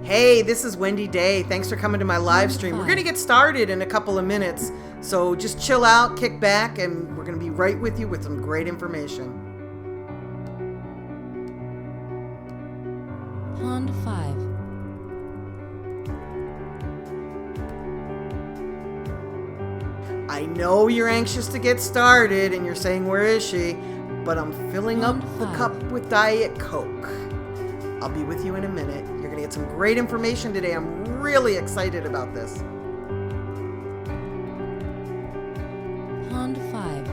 Hey, this is Wendy Day. Thanks for coming to my live stream. We're going to get started in a couple of minutes, so just chill out, kick back, and we're going to be right with you with some great information. Pond 5. I know you're anxious to get started and you're saying, where is she? But I'm filling up the cup with Diet Coke. I'll be with you in a minute. You're going to get some great information today. I'm really excited about this. Pond 5.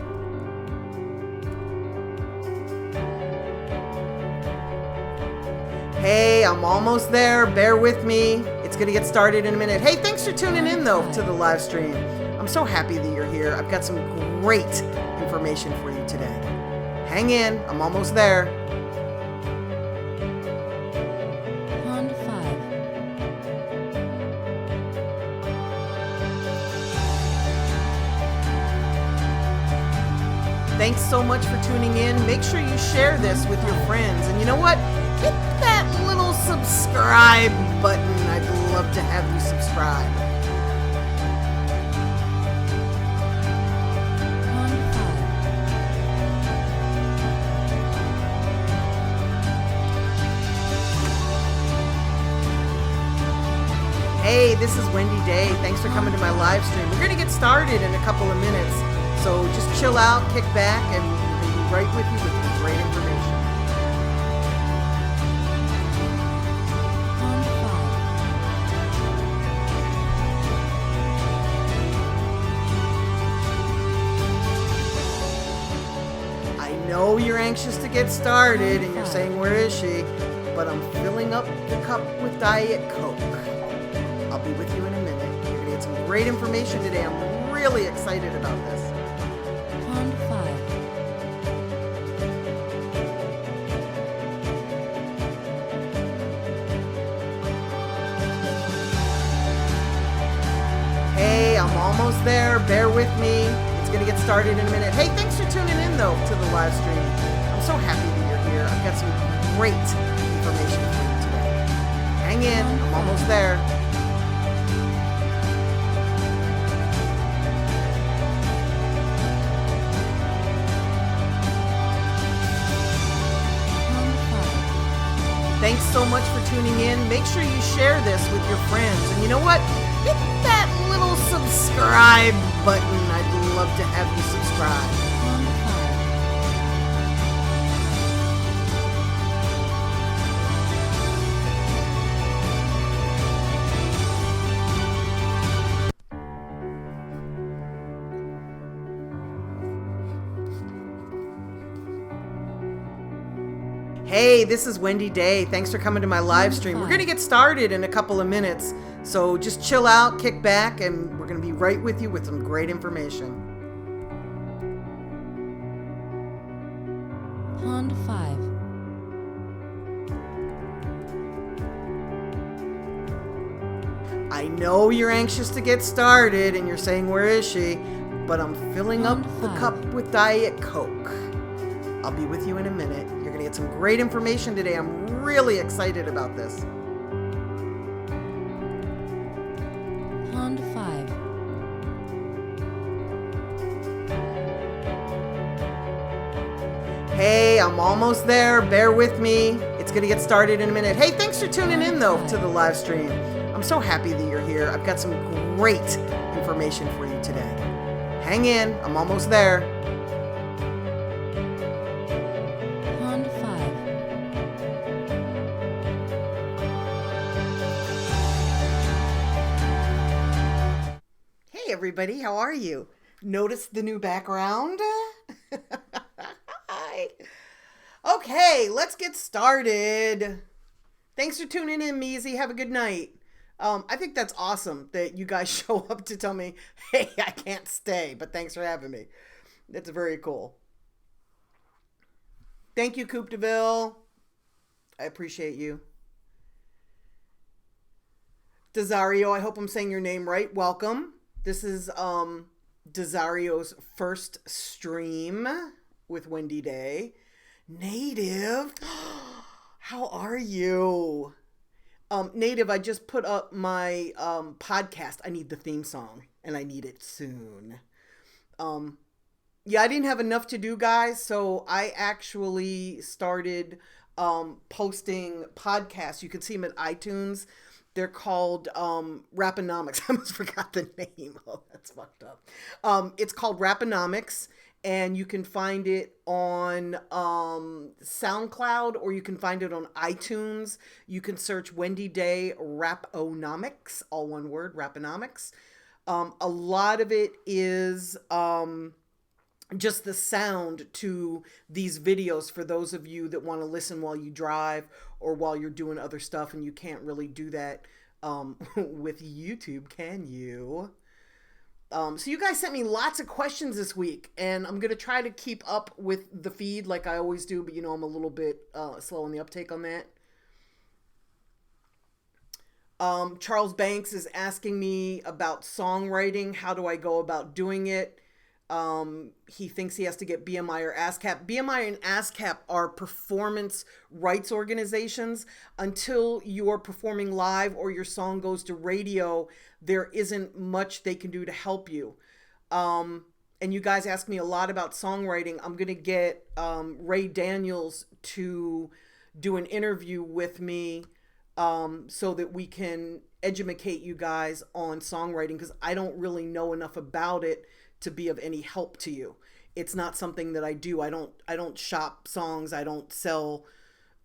Hey, I'm almost there. Bear with me. It's going to get started in a minute. Hey, thanks for tuning in, though, to the live stream. I'm so happy that you're here. I've got some great information for you today. Hang in. I'm almost there. Pond 5. Thanks so much for tuning in. Make sure you share this with your friends. And you know what? Hit that little subscribe button. I'd love to have you subscribe. Pond 5. Hey, this is Wendy Day. Thanks for coming to my live stream. We're going to get started in a couple of minutes. So just chill out, kick back, and we'll be right with you with some great information. Pond 5. I know you're anxious to get started and you're saying, where is she? But I'm filling up the cup with Diet Coke. I'll be with you in a minute. You're going to get some great information today. I'm really excited about this. Pond 5. Hey, I'm almost there. Bear with me. It's going to get started in a minute. Hey, thanks for tuning in, though, to the live stream. I'm so happy that you're here. I've got some great information for you today. Hang in. I'm almost there. Pond 5. Thanks so much for tuning in. Make sure you share this with your friends. And you know what? Hit that little subscribe button. I'd love to have you subscribe. Pond 5. Hey, this is Wendy Day. Thanks for coming to my live stream. We're going to get started in a couple of minutes. So just chill out, kick back, and we're going to be right with you with some great information. Pond 5. I know you're anxious to get started and you're saying, where is she? But I'm filling up the cup with Diet Coke. I'll be with you in a minute. You're going to get some great information today. I'm really excited about this. Pond 5. Hey, I'm almost there. Bear with me. It's going to get started in a minute. Hey, thanks for tuning in, though, to the live stream. I'm so happy that you're here. I've got some great information for you today. Hang in. I'm almost there. Pond 5. Hey, everybody. How are you? Notice the new background? Hi. Okay, let's get started. Thanks for tuning in, Measy. Have a good night. I think that's awesome that you guys show up to tell me, hey, I can't stay, but thanks for having me. That's very cool. Thank you, Coupe de Ville. I appreciate you. Desario, I hope I'm saying your name right. Welcome. This is Desario's first stream with Wendy Day. Native, how are you? Native, I just put up my podcast. I need the theme song, and I need it soon. Um, yeah, I didn't have enough to do, guys, so I actually started posting podcasts. You can see them at iTunes. They're called Raponomics. I almost forgot the name. Oh, that's fucked up. It's called Raponomics, and you can find it on SoundCloud, or you can find it on iTunes. You can search Wendy Day Raponomics, all one word, Raponomics. A lot of it is just the sound to these videos for those of you that want to listen while you drive or while you're doing other stuff, and you can't really do that with YouTube, can you? So you guys sent me lots of questions this week, and I'm going to try to keep up with the feed like I always do, but I'm a little bit slow on the uptake on that. Charles Banks is asking me about songwriting. How do I go about doing it? He thinks he has to get BMI or ASCAP. BMI and ASCAP are performance rights organizations. Until you're performing live or your song goes to radio, there isn't much they can do to help you. And you guys ask me a lot about songwriting. I'm going to get Ray Daniels to do an interview with me so that we can educate you guys on songwriting, because I don't really know enough about it to be of any help to you. It's not something that I do. I don't shop songs. I don't sell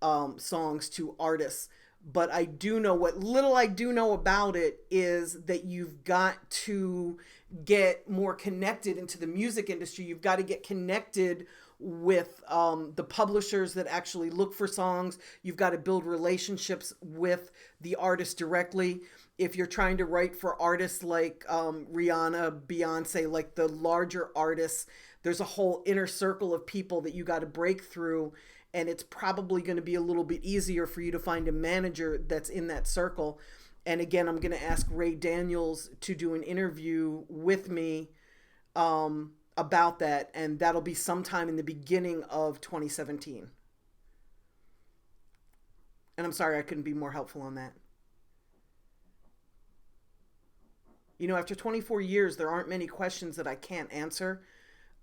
songs to artists. But I do know, what little I do know about it is that you've got to get more connected into the music industry. You've got to get connected with the publishers that actually look for songs. You've got to build relationships with the artist directly. If you're trying to write for artists like Rihanna, Beyonce, like the larger artists, there's a whole inner circle of people that you got to break through. And it's probably going to be a little bit easier for you to find a manager that's in that circle. And again, I'm going to ask Ray Daniels to do an interview with me about that. And that'll be sometime in the beginning of 2017. And I'm sorry I couldn't be more helpful on that. After 24 years, there aren't many questions that I can't answer.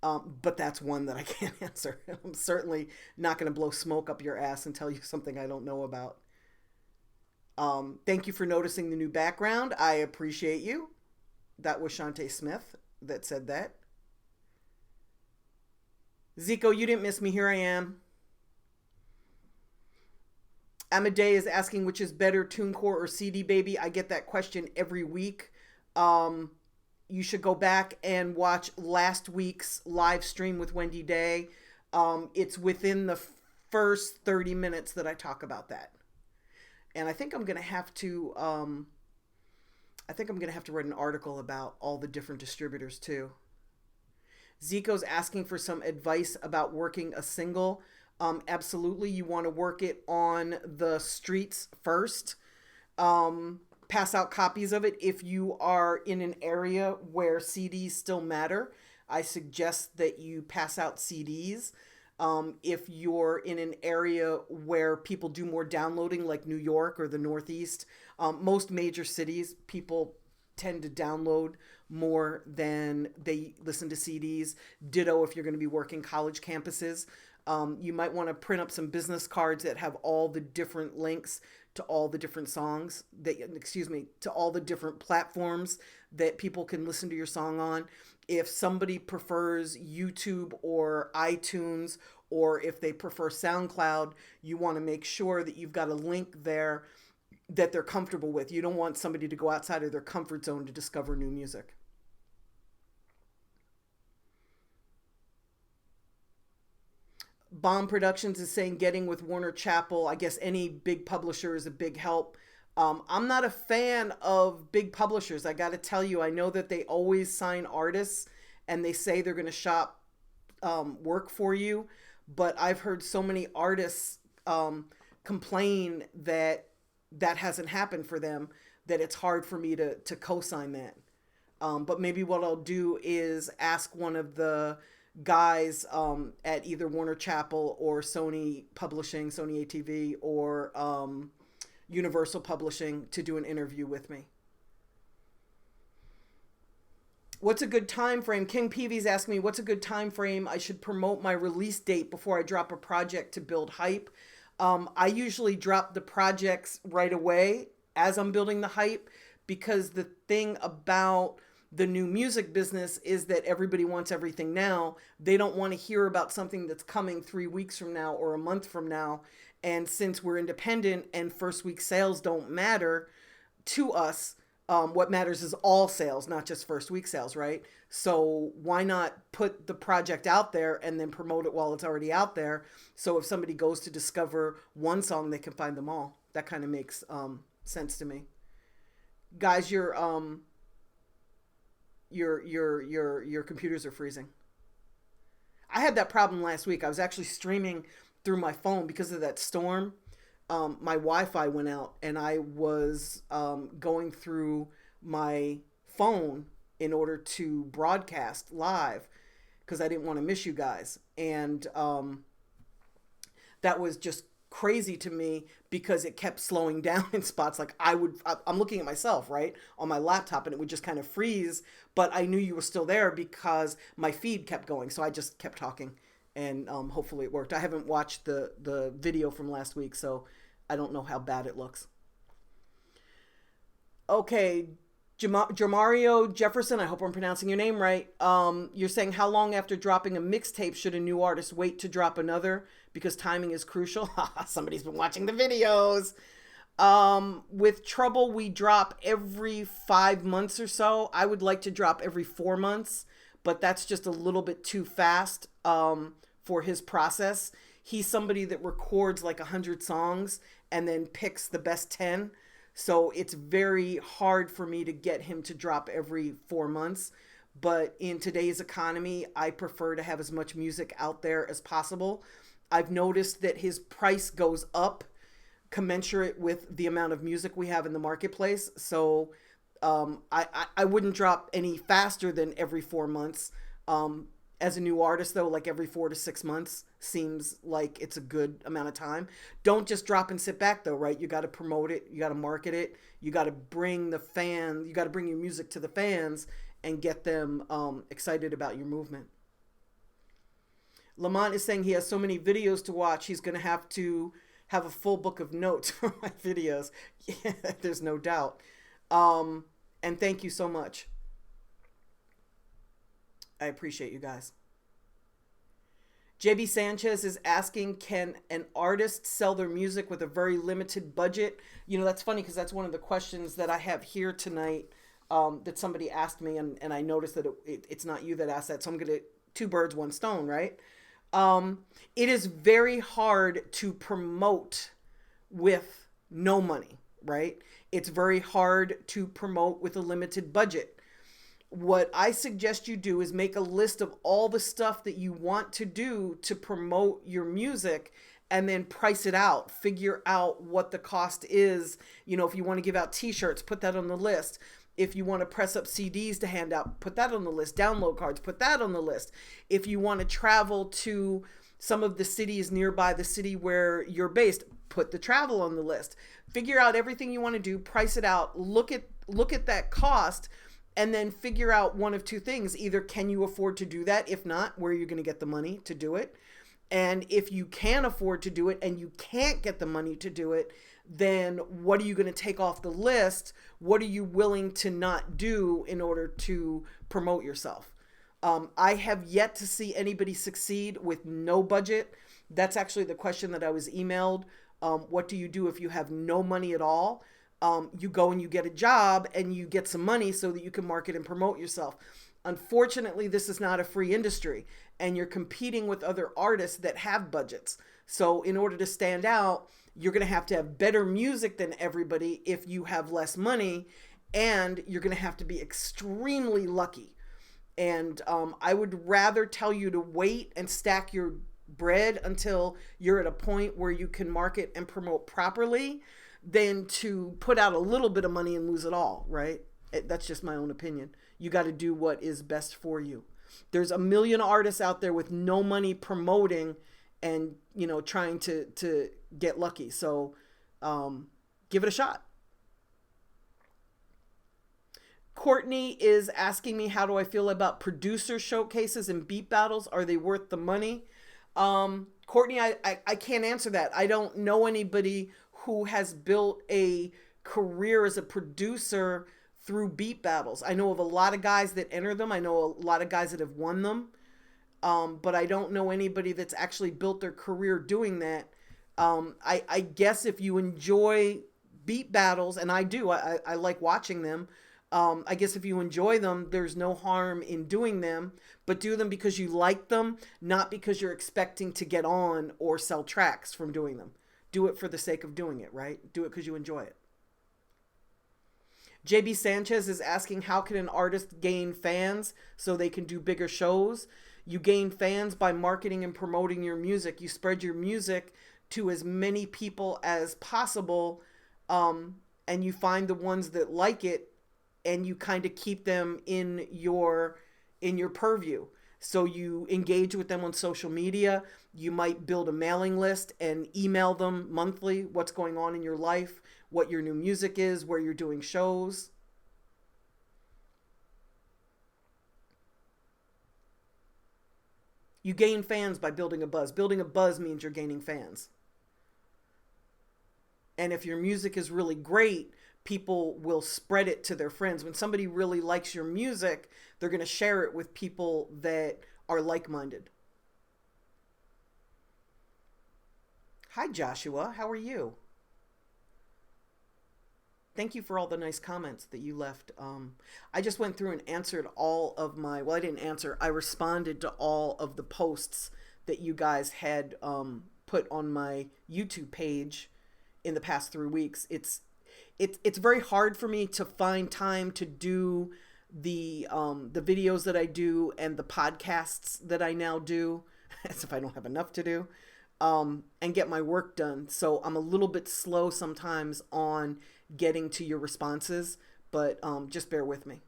But that's one that I can't answer. I'm certainly not going to blow smoke up your ass and tell you something I don't know about. Thank you for noticing the new background. I appreciate you. That was Shantae Smith that said that. Zico, you didn't miss me. Here I am. Amadei is asking which is better, TuneCore or CD Baby. I get that question every week. You should go back and watch last week's live stream with Wendy Day. It's within the first 30 minutes that I talk about that. And I think I'm going to have to write an article about all the different distributors too. Zico's asking for some advice about working a single. Absolutely. You want to work it on the streets first. Pass out copies of it. If you are in an area where CDs still matter, I suggest that you pass out CDs. If you're in an area where people do more downloading, like New York or the Northeast, most major cities, people tend to download more than they listen to CDs. Ditto if you're going to be working college campuses. You might want to print up some business cards that have all the different links to all the different songs to all the different platforms that people can listen to your song on. If somebody prefers YouTube or iTunes, or if they prefer SoundCloud, you want to make sure that you've got a link there that they're comfortable with. You don't want somebody to go outside of their comfort zone to discover new music. Bomb Productions is saying getting with Warner Chappell. I guess any big publisher is a big help. I'm not a fan of big publishers. I got to tell you, I know that they always sign artists and they say they're going to shop work for you. But I've heard so many artists complain that that hasn't happened for them, that it's hard for me to co-sign that. But maybe what I'll do is ask one of the guys at either Warner Chappell or Sony Publishing, Sony ATV, or Universal Publishing to do an interview with me. What's a good time frame? King Peavy's asking me, what's a good time frame I should promote my release date before I drop a project to build hype? I usually drop the projects right away as I'm building the hype, because the thing about the new music business is that everybody wants everything now. They don't want to hear about something that's coming 3 weeks from now or a month from now. And since we're independent and first week sales don't matter to us, what matters is all sales, not just first week sales, right? So why not put the project out there and then promote it while it's already out there? So if somebody goes to discover one song, they can find them all. That kind of makes sense to me. Guys, your computers are freezing. I had that problem last week. I was actually streaming through my phone because of that storm. My Wi-Fi went out, and I was going through my phone in order to broadcast live because I didn't want to miss you guys. And that was just crazy to me because it kept slowing down in spots. Like I'm looking at myself, right, on my laptop, and it would just kind of freeze. But I knew you were still there because my feed kept going. So I just kept talking, and hopefully it worked. I haven't watched the video from last week, so I don't know how bad it looks. Okay, Jamario Jefferson, I hope I'm pronouncing your name right. You're saying, how long after dropping a mixtape should a new artist wait to drop another? Because timing is crucial. Somebody's been watching the videos. With Trouble, we drop every 5 months or so. I would like to drop every 4 months, but that's just a little bit too fast for his process. He's somebody that records like 100 songs and then picks the best 10. So it's very hard for me to get him to drop every 4 months. But in today's economy, I prefer to have as much music out there as possible. I've noticed that his price goes up commensurate with the amount of music we have in the marketplace. So I wouldn't drop any faster than every 4 months. As a new artist, though, like every 4 to 6 months seems like it's a good amount of time. Don't just drop and sit back, though, right? You got to promote it. You got to market it. You got to bring the fans. You got to bring your music to the fans and get them excited about your movement. Lamont is saying he has so many videos to watch, he's going to have a full book of notes for my videos. Yeah, there's no doubt. And thank you so much. I appreciate you guys. JB Sanchez is asking, can an artist sell their music with a very limited budget? You know, that's funny because that's one of the questions that I have here tonight that somebody asked me, and I noticed that it's not you that asked that. So I'm going to, 2 birds, 1 stone, right? It is very hard to promote with no money, right? It's very hard to promote with a limited budget. What I suggest you do is make a list of all the stuff that you want to do to promote your music and then price it out. Figure out what the cost is. You know, if you want to give out t-shirts, put that on the list. If you want to press up CDs to hand out, put that on the list. Download cards, put that on the list. If you want to travel to some of the cities nearby the city where you're based, put the travel on the list. Figure out everything you want to do, price it out, look at that cost, and then figure out one of 2 things. Either can you afford to do that? If not, where are you going to get the money to do it? And if you can afford to do it and you can't get the money to do it, then what are you going to take off the list? What are you willing to not do in order to promote yourself? I have yet to see anybody succeed with no budget. That's actually the question that I was emailed. What do you do if you have no money at all? You go and you get a job and you get some money so that you can market and promote yourself. Unfortunately, this is not a free industry, and you're competing with other artists that have budgets. So in order to stand out, you're going to have better music than everybody if you have less money, and you're going to have to be extremely lucky. And I would rather tell you to wait and stack your bread until you're at a point where you can market and promote properly than to put out a little bit of money and lose it all, right? That's just my own opinion. You got to do what is best for you. There's a million artists out there with no money promoting and, you know, trying to get lucky. So give it a shot. Courtney is asking me, how do I feel about producer showcases and beat battles? Are they worth the money? Courtney, I can't answer that. I don't know anybody who has built a career as a producer through beat battles. I know of a lot of guys that enter them. I know a lot of guys that have won them. But I don't know anybody that's actually built their career doing that. I guess if you enjoy beat battles, and I do, I like watching them. I guess if you enjoy them, there's no harm in doing them, but do them because you like them, not because you're expecting to get on or sell tracks from doing them. Do it for the sake of doing it, right? Do it because you enjoy it. JB Sanchez is asking, how can an artist gain fans so they can do bigger shows? You gain fans by marketing and promoting your music. You spread your music to as many people as possible, and you find the ones that like it, and you kind of keep them in your purview. So you engage with them on social media. You might build a mailing list and email them monthly what's going on in your life, what your new music is, where you're doing shows. You gain fans by building a buzz. Building a buzz means you're gaining fans. And if your music is really great, people will spread it to their friends. When somebody really likes your music, they're going to share it with people that are like-minded. Hi, Joshua. How are you? Thank you for all the nice comments that you left. I just went through and answered all of my, well, I didn't answer. I responded to all of the posts that you guys had put on my YouTube page in the past 3 weeks. It's very hard for me to find time to do the videos that I do and the podcasts that I now do, as if I don't have enough to do, and get my work done. So I'm a little bit slow sometimes on getting to your responses, but just bear with me.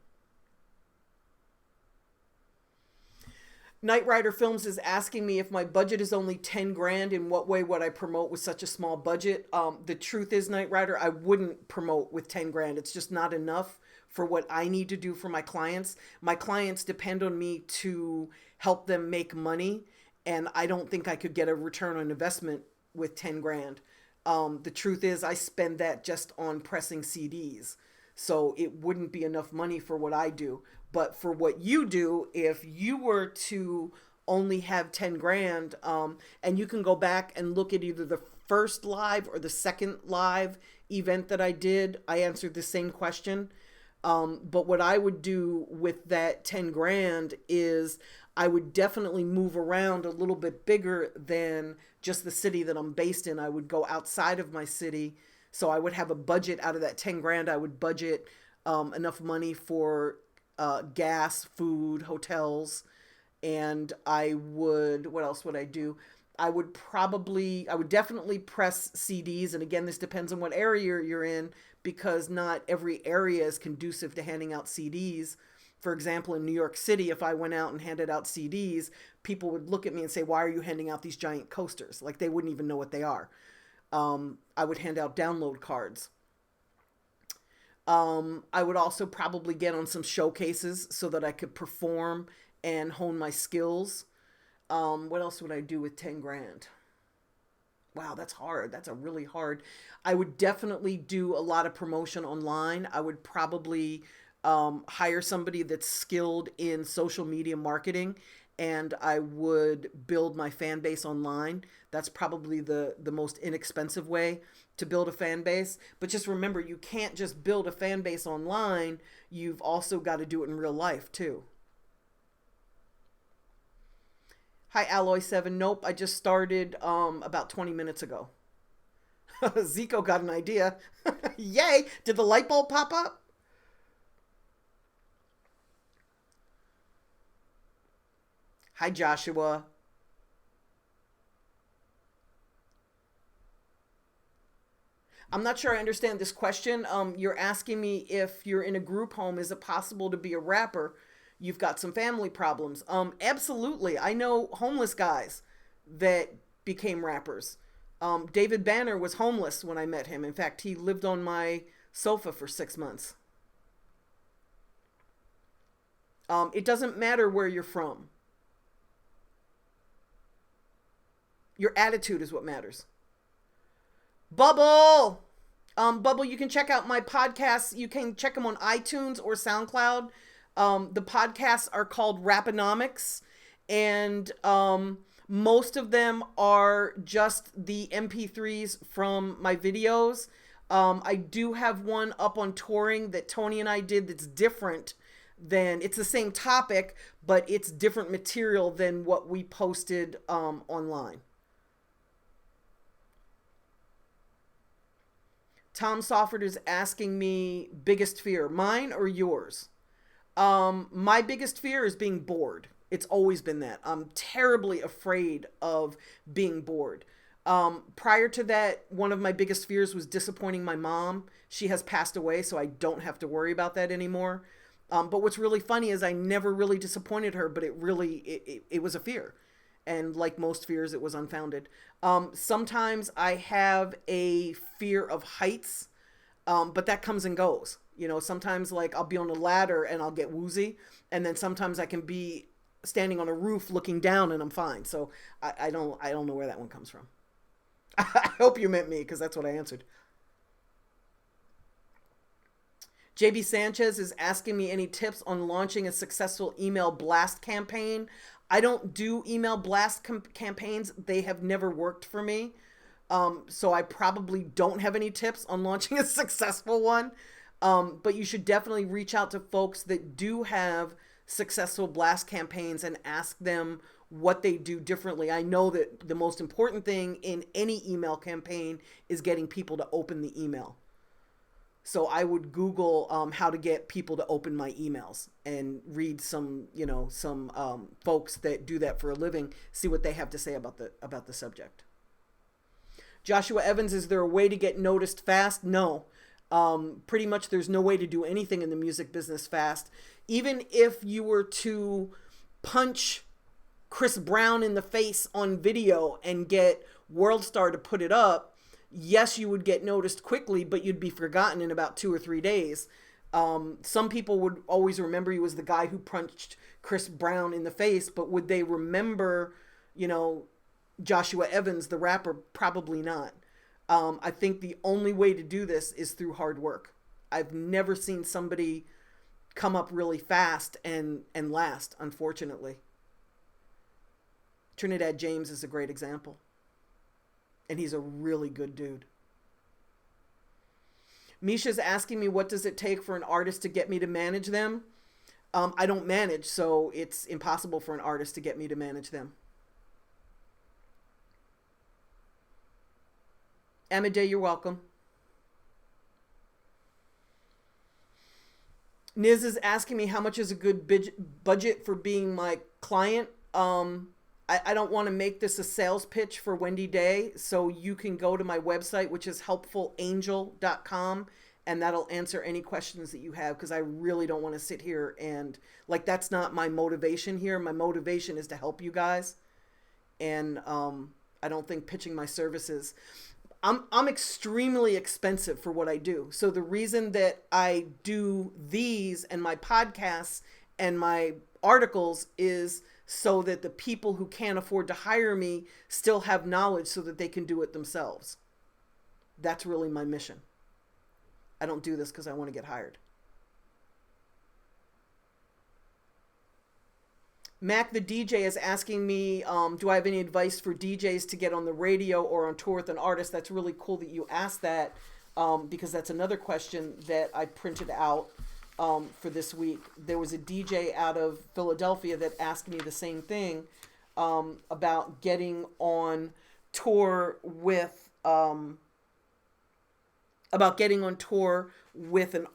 Knight Rider Films is asking me, if my budget is only 10 grand, in what way would I promote with such a small budget? The truth is, Knight Rider, I wouldn't promote with 10 grand. It's just not enough for what I need to do for my clients. My clients depend on me to help them make money, and I don't think I could get a return on investment with 10 grand. The truth is, I spend that just on pressing CDs. So it wouldn't be enough money for what I do. But for what you do, if you were to only have 10 grand, and you can go back and look at either the first live or the second live event that I did, I answered the same question. But what I would do with that 10 grand is I would definitely move around a little bit bigger than just the city that I'm based in. I would go outside of my city. So I would have a budget out of that 10 grand. I would budget enough money for gas, food, hotels. And I would, what else would I do? I would definitely press CDs. And again, this depends on what area you're in, because not every area is conducive to handing out CDs. For example, in New York City, if I went out and handed out CDs, people would look at me and say, why are you handing out these giant coasters? Like, they wouldn't even know what they are. I would hand out download cards. I would also probably get on some showcases so that I could perform and hone my skills. What else would I do with 10 grand? Wow, that's hard. That's a really hard. I would definitely do a lot of promotion online. I would probably hire somebody that's skilled in social media marketing, and I would build my fan base online. That's probably the most inexpensive way to build a fan base. But just remember, you can't just build a fan base online. You've also got to do it in real life too. Hi, Alloy7. Nope, I just started about 20 minutes ago. Zico got an idea. Yay! Did the light bulb pop up? Hi, Joshua. I'm not sure I understand this question. You're asking me, if you're in a group home, is it possible to be a rapper? You've got some family problems. Absolutely. I know homeless guys that became rappers. David Banner was homeless when I met him. In fact, he lived on my sofa for 6 months. It doesn't matter where you're from. Your attitude is what matters. Bubble! Bubble, you can check out my podcasts. You can check them on iTunes or SoundCloud. The podcasts are called Raponomics, and most of them are just the MP3s from my videos. I do have one up on touring that Tony and I did that's different than, it's the same topic, but it's different material than what we posted online. Tom Sofford is asking me, biggest fear, mine or yours? My biggest fear is being bored. It's always been that. I'm terribly afraid of being bored. Prior to that, one of my biggest fears was disappointing my mom. She has passed away, so I don't have to worry about that anymore. But what's really funny is I never really disappointed her, but it was a fear. And like most fears, it was unfounded. Sometimes I have a fear of heights, but that comes and goes. You know, sometimes like I'll be on a ladder and I'll get woozy. And then sometimes I can be standing on a roof looking down and I'm fine. So I don't know where that one comes from. I hope you meant me, because that's what I answered. JB Sanchez is asking me any tips on launching a successful email blast campaign. I don't do email blast campaigns. They have never worked for me. So I probably don't have any tips on launching a successful one. But you should definitely reach out to folks that do have successful blast campaigns and ask them what they do differently. I know that the most important thing in any email campaign is getting people to open the email. So I would Google how to get people to open my emails and read some folks that do that for a living, see what they have to say about the subject. Joshua Evans, is there a way to get noticed fast? No. Pretty much there's no way to do anything in the music business fast. Even if you were to punch Chris Brown in the face on video and get WorldStar to put it up, yes, you would get noticed quickly, but you'd be forgotten in about 2 or 3 days. Some people would always remember you as the guy who punched Chris Brown in the face, but would they remember, Joshua Evans, the rapper? Probably not. I think the only way to do this is through hard work. I've never seen somebody come up really fast and last, unfortunately. Trinidad James is a great example. And he's a really good dude. Misha's asking me, what does it take for an artist to get me to manage them? I don't manage, so it's impossible for an artist to get me to manage them. Amade, you're welcome. Niz is asking me how much is a good budget for being my client. I don't want to make this a sales pitch for Wendy Day, so you can go to my website, which is helpfulangel.com, and that'll answer any questions that you have, because I really don't want to sit here and, that's not my motivation here. My motivation is to help you guys, and I don't think pitching my services... I'm extremely expensive for what I do. So the reason that I do these and my podcasts and my articles is so that the people who can't afford to hire me still have knowledge so that they can do it themselves. That's really my mission. I don't do this because I want to get hired. Mac the DJ is asking me, do I have any advice for DJs to get on the radio or on tour with an artist? That's really cool that you asked that, because that's another question that I printed out for this week. There was a DJ out of Philadelphia that asked me the same thing about getting on tour with an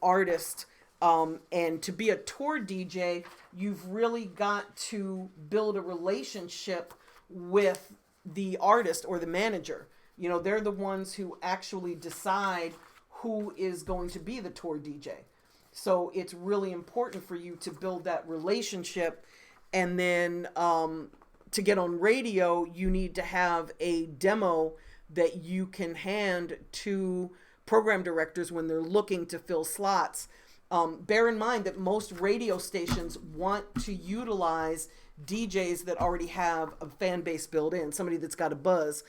artist. And to be a tour DJ, you've really got to build a relationship with the artist or the manager. They're the ones who actually decide who is going to be the tour DJ. So it's really important for you to build that relationship. And then to get on radio, you need to have a demo that you can hand to program directors when they're looking to fill slots. Bear in mind that most radio stations want to utilize DJs that already have a fan base built in, somebody that's got a buzz.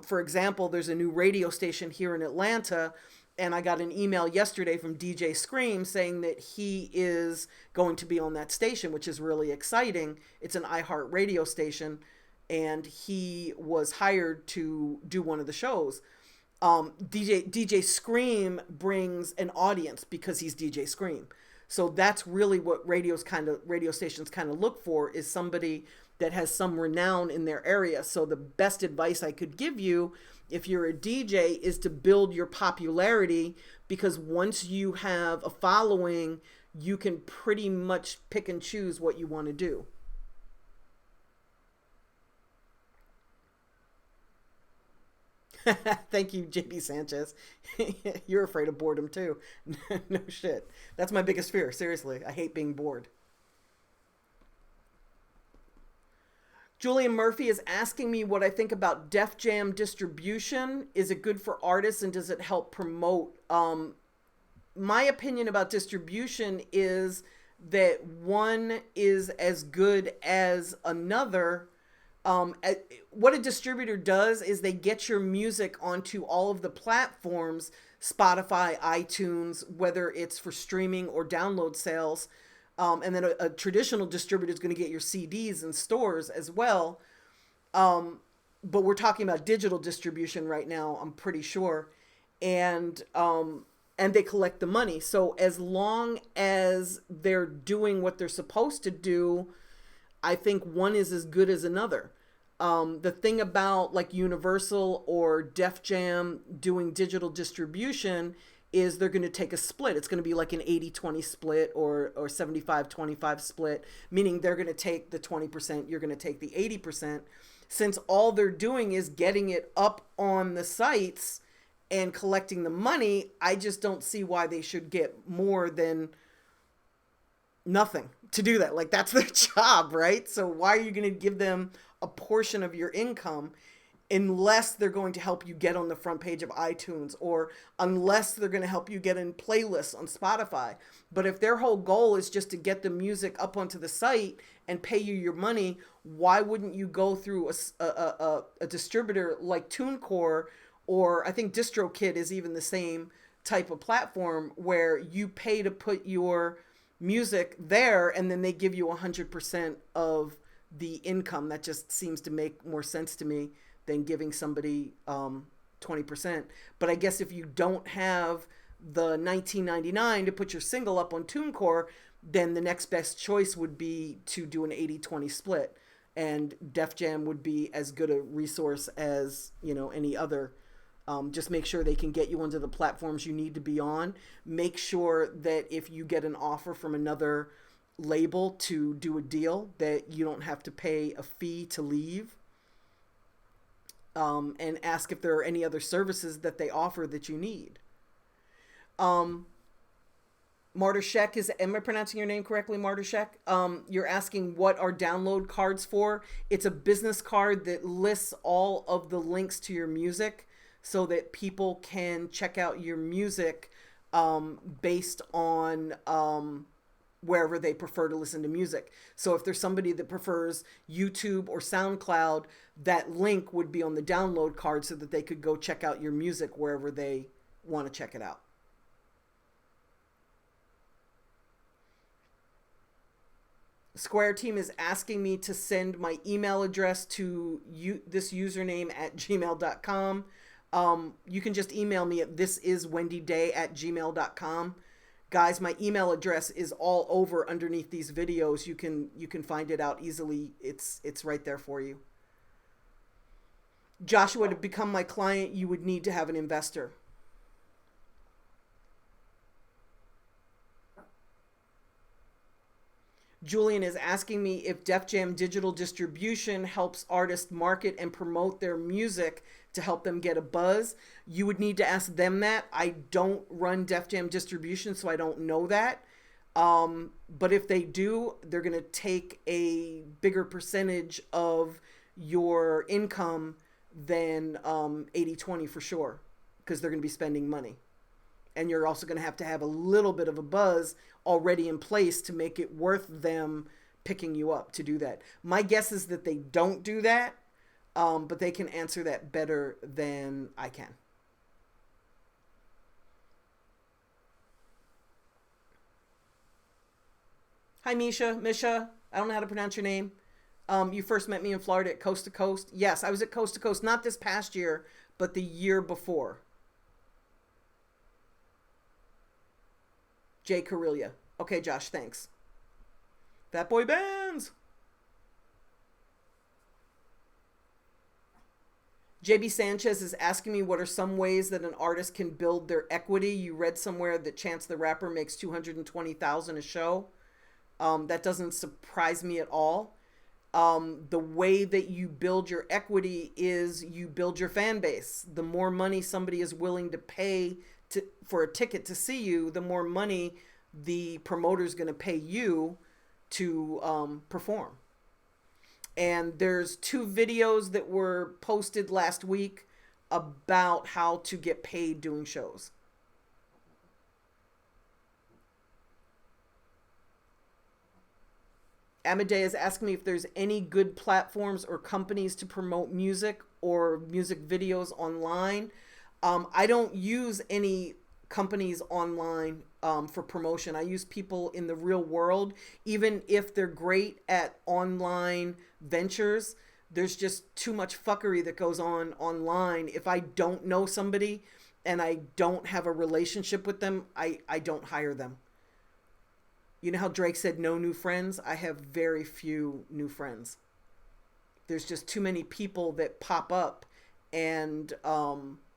For example, there's a new radio station here in Atlanta, and I got an email yesterday from DJ Scream saying that he is going to be on that station, which is really exciting. It's an iHeart radio station, and he was hired to do one of the shows. DJ Scream brings an audience because he's DJ Scream. So that's really what radio stations kind of look for, is somebody that has some renown in their area. So the best advice I could give you if you're a DJ is to build your popularity, because once you have a following, you can pretty much pick and choose what you want to do. Thank you, JB Sanchez. You're afraid of boredom too. No shit. That's my biggest fear. Seriously. I hate being bored. Julian Murphy is asking me what I think about Def Jam distribution. Is it good for artists and does it help promote? My opinion about distribution is that one is as good as another. What a distributor does is they get your music onto all of the platforms, Spotify, iTunes, whether it's for streaming or download sales. And then a traditional distributor is going to get your CDs in stores as well. But we're talking about digital distribution right now, I'm pretty sure. And they collect the money. So as long as they're doing what they're supposed to do, I think one is as good as another. The thing about like Universal or Def Jam doing digital distribution is they're going to take a split. It's going to be like an 80-20 split or 75-25 split, meaning they're going to take the 20%, you're going to take the 80%. Since all they're doing is getting it up on the sites and collecting the money, I just don't see why they should get more than nothing to do that. Like, that's their job, right? So why are you going to give them a portion of your income unless they're going to help you get on the front page of iTunes, or unless they're going to help you get in playlists on Spotify? But if their whole goal is just to get the music up onto the site and pay you your money, why wouldn't you go through a distributor like TuneCore, or I think DistroKid is even the same type of platform, where you pay to put your music there and then they give you 100% of the income? That just seems to make more sense to me than giving somebody 20%. But I guess if you don't have the $19.99 to put your single up on TuneCore, then the next best choice would be to do an 80-20 split. And Def Jam would be as good a resource as, you know, any other. Just make sure they can get you onto the platforms you need to be on. Make sure that if you get an offer from another label to do a deal, that you don't have to pay a fee to leave. And ask if there are any other services that they offer that you need. Marta Sheck is, am I pronouncing your name correctly, Marta Sheck? You're asking what are download cards for? It's a business card that lists all of the links to your music so that people can check out your music based on wherever they prefer to listen to music. So if there's somebody that prefers YouTube or SoundCloud, that link would be on the download card so that they could go check out your music wherever they want to check it out. Square Team is asking me to send my email address to this username at gmail.com. You can just email me at thisiswendyday@gmail.com. Guys, my email address is all over underneath these videos. You can find it out easily. It's right there for you. Joshua, to become my client, you would need to have an investor. Julian is asking me if Def Jam digital distribution helps artists market and promote their music to help them get a buzz. You would need to ask them that. I don't run Def Jam distribution, so I don't know that. But if they do, they're going to take a bigger percentage of your income than 80/20 for sure, because they're going to be spending money. And you're also going to have a little bit of a buzz already in place to make it worth them picking you up to do that. My guess is that they don't do that, but they can answer that better than I can. Hi, Misha. I don't know how to pronounce your name. You first met me in Florida at Coast to Coast. Yes, I was at Coast to Coast, not this past year, but the year before. Jay Carilla. Okay, Josh, thanks. Fat Boy Bands. JB Sanchez is asking me what are some ways that an artist can build their equity. You read somewhere that Chance the Rapper makes $220,000 a show. That doesn't surprise me at all. The way that you build your equity is you build your fan base. The more money somebody is willing to pay for a ticket to see you, the more money the promoter's going to pay you to perform. And there's 2 videos that were posted last week about how to get paid doing shows. Amadea is asking me if there's any good platforms or companies to promote music or music videos online. I don't use any companies online for promotion. I use people in the real world. Even if they're great at online ventures, there's just too much fuckery that goes on online. If I don't know somebody and I don't have a relationship with them, I don't hire them. You know how Drake said no new friends? I have very few new friends. There's just too many people that pop up, and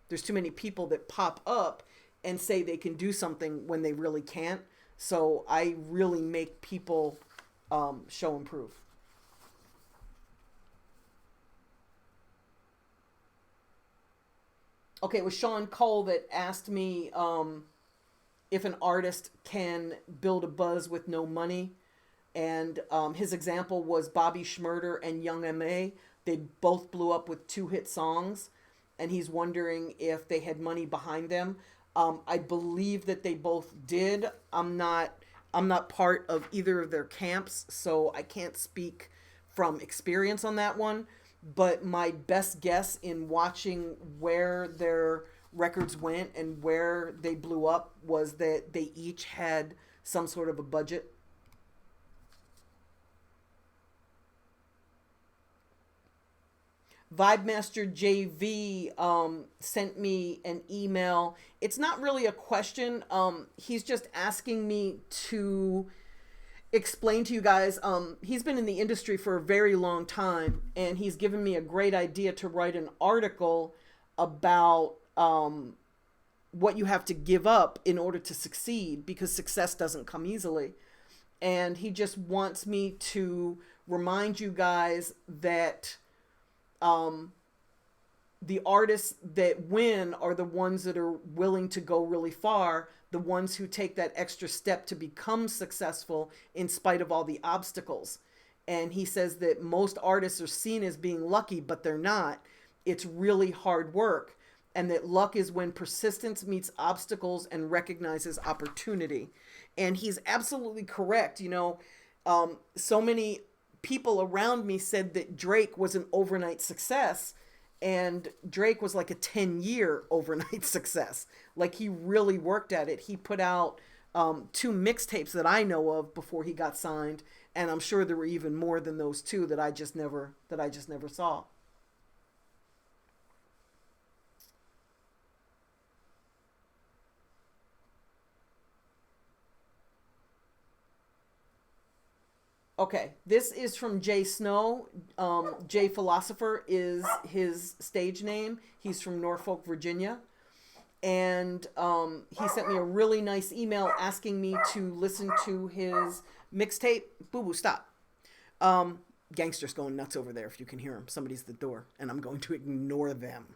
there's too many people that pop up and say they can do something when they really can't. So I really make people show and prove. Okay, it was Sean Cole that asked me if an artist can build a buzz with no money. And his example was Bobby Shmurda and Young M.A. They both blew up with 2 hit songs. And he's wondering if they had money behind them. I believe that they both did. I'm not part of either of their camps, so I can't speak from experience on that one. But my best guess in watching where their records went and where they blew up was that they each had some sort of a budget. Vibemaster JV sent me an email. It's not really a question. He's just asking me to explain to you guys. He's been in the industry for a very long time, and he's given me a great idea to write an article about what you have to give up in order to succeed, because success doesn't come easily. And he just wants me to remind you guys that the artists that win are the ones that are willing to go really far, the ones who take that extra step to become successful in spite of all the obstacles. And he says that most artists are seen as being lucky, but they're not. It's really hard work. And that luck is when persistence meets obstacles and recognizes opportunity. And he's absolutely correct. You know, so many people around me said that Drake was an overnight success, and Drake was like a 10-year overnight success. Like, he really worked at it. He put out 2 mixtapes that I know of before he got signed, and I'm sure there were even more than those 2 that I just never saw. Okay, this is from Jay Snow. Jay Philosopher is his stage name. He's from Norfolk, Virginia. And he sent me a really nice email asking me to listen to his mixtape. Boo Boo, stop. Gangsters going nuts over there if you can hear him. Somebody's at the door, and I'm going to ignore them.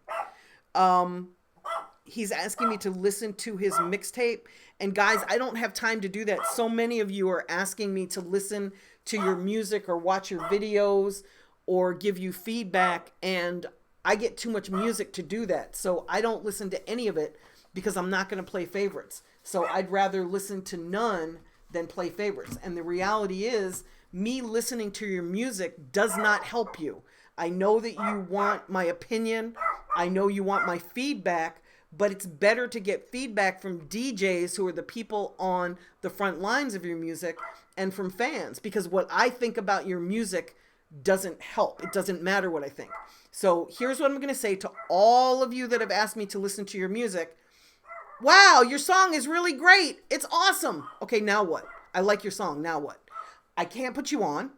He's asking me to listen to his mixtape. And guys, I don't have time to do that. So many of you are asking me to listen to your music or watch your videos or give you feedback. And I get too much music to do that. So I don't listen to any of it because I'm not going to play favorites. So I'd rather listen to none than play favorites. And the reality is, me listening to your music does not help you. I know that you want my opinion. I know you want my feedback, but it's better to get feedback from DJs who are the people on the front lines of your music and from fans, because what I think about your music doesn't help. It doesn't matter what I think. So here's what I'm going to say to all of you that have asked me to listen to your music. Wow, your song is really great. It's awesome. Okay, now what? I like your song. Now what? I can't put you on.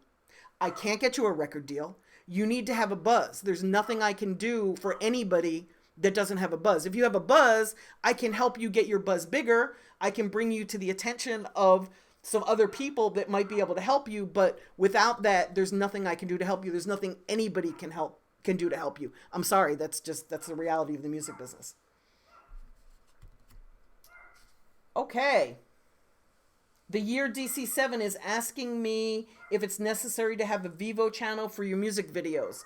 I can't get you a record deal. You need to have a buzz. There's nothing I can do for anybody that doesn't have a buzz. If you have a buzz, I can help you get your buzz bigger. I can bring you to the attention of some other people that might be able to help you. But without that, there's nothing I can do to help you. There's nothing anybody can do to help you. I'm sorry. That's the reality of the music business. Okay. The Year DC7 is asking me if it's necessary to have a Vivo channel for your music videos.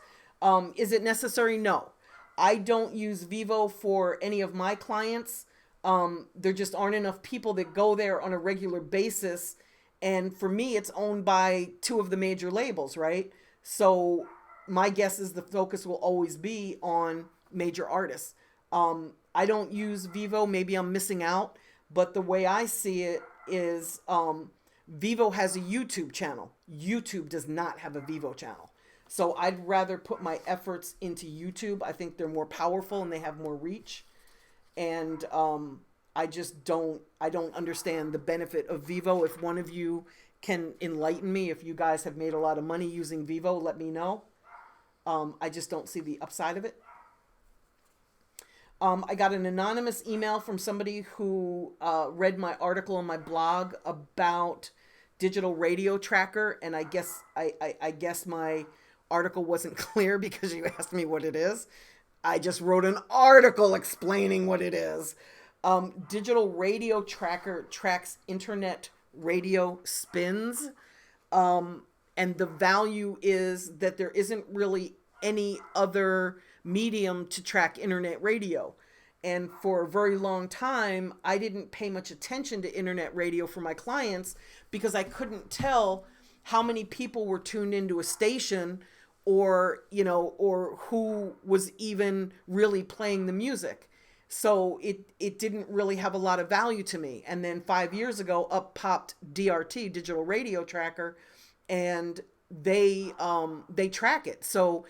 Is it necessary? No. I don't use Vivo for any of my clients. There just aren't enough people that go there on a regular basis. And for me, it's owned by two of the major labels, right? So my guess is the focus will always be on major artists. I don't use Vivo. Maybe I'm missing out. But the way I see it is Vivo has a YouTube channel. YouTube does not have a Vivo channel. So I'd rather put my efforts into YouTube. I think they're more powerful and they have more reach. And I don't understand the benefit of Vivo. If one of you can enlighten me, if you guys have made a lot of money using Vivo, let me know. I just don't see the upside of it. I got an anonymous email from somebody who read my article on my blog about digital radio tracker, and I guess my article wasn't clear because you asked me what it is. I just wrote an article explaining what it is. Digital radio tracker tracks internet radio spins, and the value is that there isn't really any other medium to track internet radio. And for a very long time, I didn't pay much attention to internet radio for my clients because I couldn't tell how many people were tuned into a station or who was even really playing the music. So it didn't really have a lot of value to me. And then 5 years ago, up popped DRT, Digital Radio Tracker, and they track it. So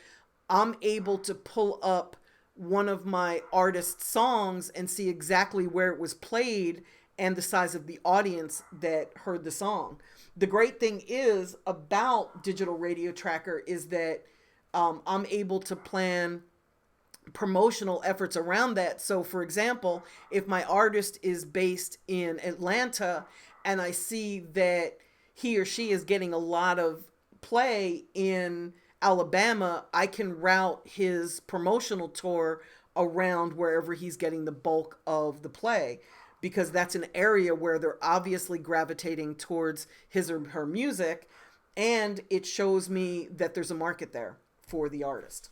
I'm able to pull up one of my artist's songs and see exactly where it was played and the size of the audience that heard the song. The great thing is about Digital Radio Tracker is that I'm able to plan promotional efforts around that. So for example, if my artist is based in Atlanta and I see that he or she is getting a lot of play in Alabama, I can route his promotional tour around wherever he's getting the bulk of the play, because that's an area where they're obviously gravitating towards his or her music, and it shows me that there's a market there for the artist.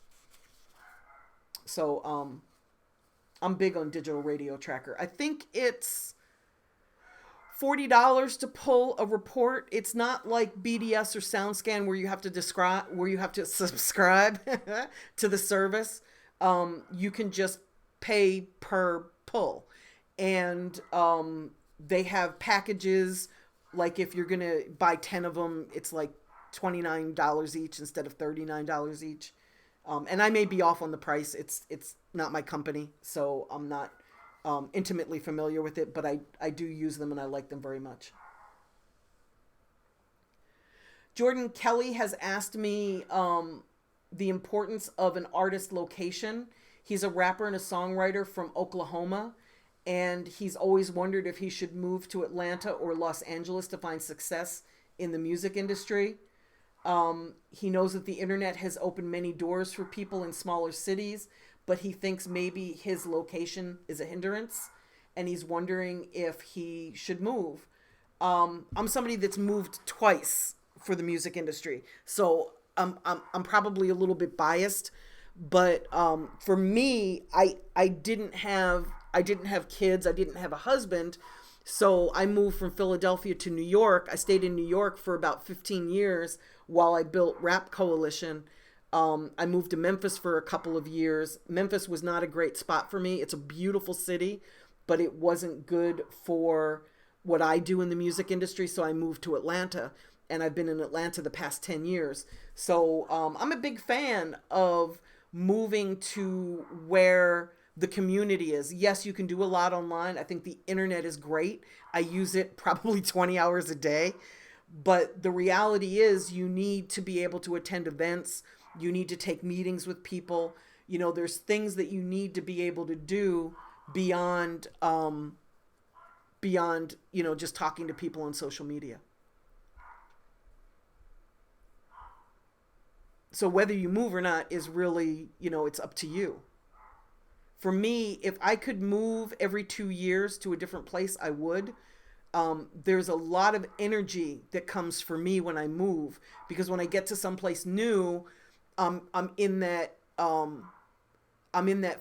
So I'm big on Digital Radio Tracker. I think it's $40 to pull a report. It's not like BDS or SoundScan where you have to subscribe to the service. You can just pay per pull, and they have packages. Like if you're gonna buy 10 of them, it's like $29 each instead of $39 each. And I may be off on the price. It's not my company, so I'm not intimately familiar with it, but I do use them and I like them very much. Jordan Kelly has asked me the importance of an artist location. He's a rapper and a songwriter from Oklahoma, and he's always wondered if he should move to Atlanta or Los Angeles to find success in the music industry. He knows that the internet has opened many doors for people in smaller cities, but he thinks maybe his location is a hindrance, and he's wondering if he should move. I'm somebody that's moved twice for the music industry, so I'm probably a little bit biased, But for me, I didn't have kids, I didn't have a husband, so I moved from Philadelphia to New York. I stayed in New York for about 15 years while I built Rap Coalition. I moved to Memphis for a couple of years. Memphis was not a great spot for me. It's a beautiful city, but it wasn't good for what I do in the music industry. So I moved to Atlanta, and I've been in Atlanta the past 10 years. So I'm a big fan of moving to where the community is. Yes, you can do a lot online. I think the internet is great. I use it probably 20 hours a day. But the reality is, you need to be able to attend events. You need to take meetings with people. There's things that you need to be able to do beyond, just talking to people on social media. So whether you move or not is really, it's up to you. For me, if I could move every 2 years to a different place, I would. There's a lot of energy that comes for me when I move, because when I get to someplace new, I'm in that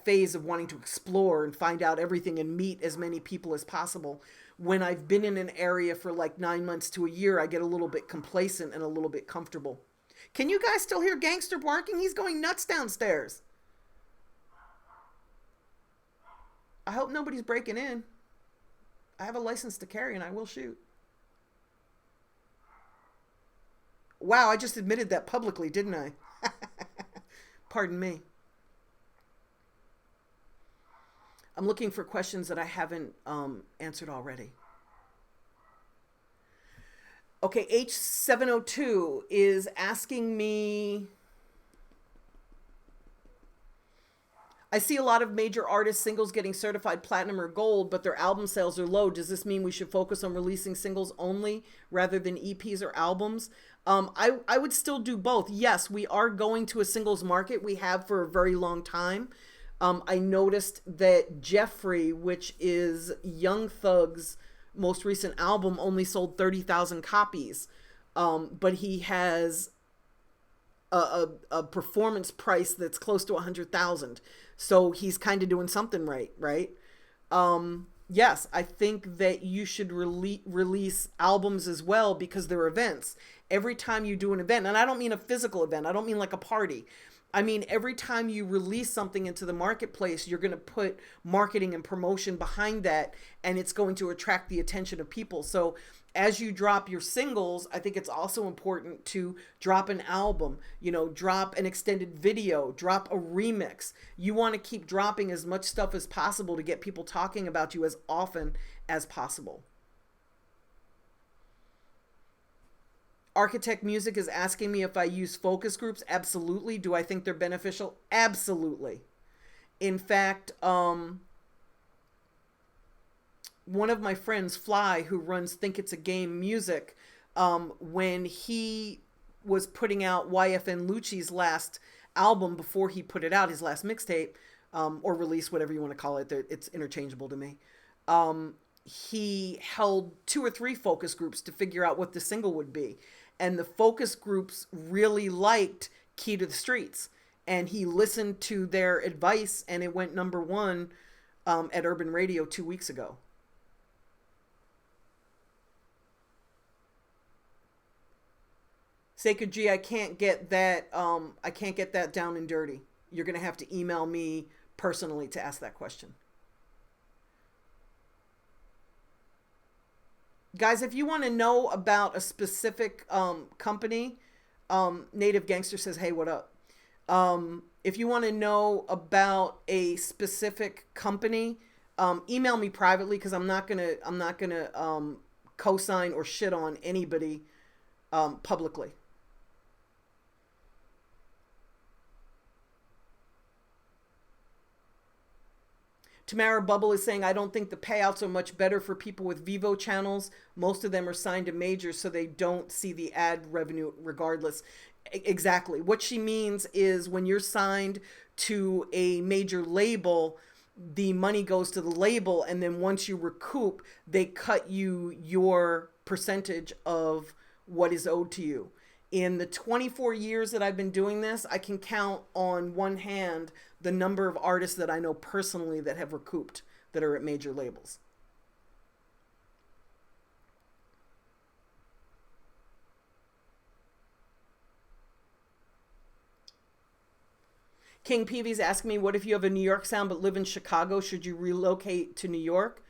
phase of wanting to explore and find out everything and meet as many people as possible. When I've been in an area for like 9 months to a year, I get a little bit complacent and a little bit comfortable. Can you guys still hear Gangster barking? He's going nuts downstairs. I hope nobody's breaking in. I have a license to carry and I will shoot. Wow, I just admitted that publicly, didn't I? Pardon me. I'm looking for questions that I haven't answered already. Okay, H702 is asking me, I see a lot of major artist singles getting certified platinum or gold, but their album sales are low. Does this mean we should focus on releasing singles only rather than EPs or albums? I would still do both. Yes, we are going to a singles market. We have for a very long time. I noticed that Jeffrey, which is Young Thug's most recent album, only sold 30,000 copies. But he has a performance price that's close to 100,000. So he's kind of doing something right? Yes, I think that you should release albums as well, because they're events. Every time you do an event, and I don't mean a physical event, I don't mean like a party. I mean, every time you release something into the marketplace, you're going to put marketing and promotion behind that, and it's going to attract the attention of people. So as you drop your singles, I think it's also important to drop an album, drop an extended video, drop a remix. You want to keep dropping as much stuff as possible to get people talking about you as often as possible. Architect Music is asking me if I use focus groups. Absolutely. Do I think they're beneficial? Absolutely. In fact, one of my friends, Fly, who runs Think It's a Game Music, when he was putting out YFN Lucci's last album before he put it out, his last mixtape, or release, whatever you want to call it, it's interchangeable to me. He held 2 or 3 focus groups to figure out what the single would be. And the focus groups really liked Key to the Streets. And he listened to their advice, and it went #1 at Urban Radio 2 weeks ago. Sacred G, I can't get that down and dirty. You're going to have to email me personally to ask that question. Guys, if you want to know about a specific company, Native Gangster says, "Hey, what up?" If you want to know about a specific company, email me privately, because I'm not gonna co-sign or shit on anybody publicly. Tamara Bubble is saying, I don't think the payouts are much better for people with Vivo channels. Most of them are signed to majors, so they don't see the ad revenue regardless. Exactly. What she means is, when you're signed to a major label, the money goes to the label, and then once you recoup, they cut you your percentage of what is owed to you. In the 24 years that I've been doing this, I can count on one hand the number of artists that I know personally that have recouped, that are at major labels. King Peavy's asking me, what if you have a New York sound but live in Chicago? Should you relocate to New York?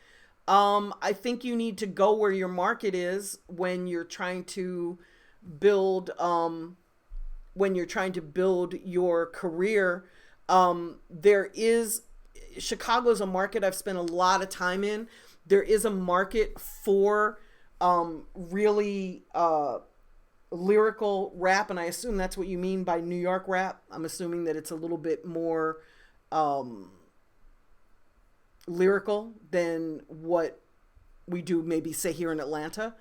I think you need to go where your market is when you're trying to build your career. There is Chicago's a market I've spent a lot of time in. There is a market for really lyrical rap, and I assume that's what you mean by New York rap. I'm assuming that it's a little bit more lyrical than what we do maybe say here in Atlanta.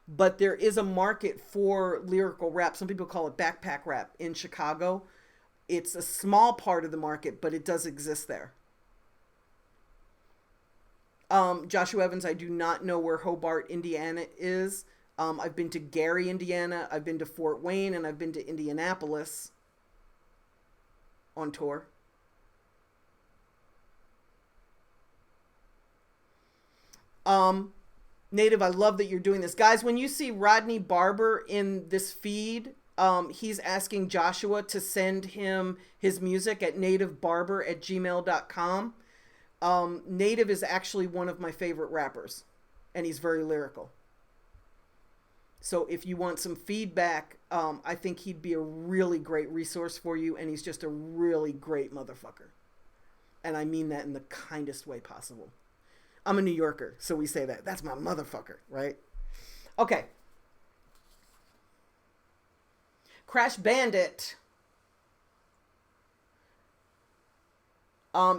But there is a market for lyrical rap. Some people call it backpack rap in Chicago. It's a small part of the market, but it does exist there. Joshua Evans, I do not know where Hobart, Indiana is. I've been to Gary, Indiana. I've been to Fort Wayne, and I've been to Indianapolis on tour. Native, I love that you're doing this. Guys, when you see Rodney Barber in this feed, he's asking Joshua to send him his music at nativebarber@gmail.com. Native is actually one of my favorite rappers, and he's very lyrical. So if you want some feedback, I think he'd be a really great resource for you, and he's just a really great motherfucker. And I mean that in the kindest way possible. I'm a New Yorker, so we say that. That's my motherfucker, right? Okay. Crash Bandit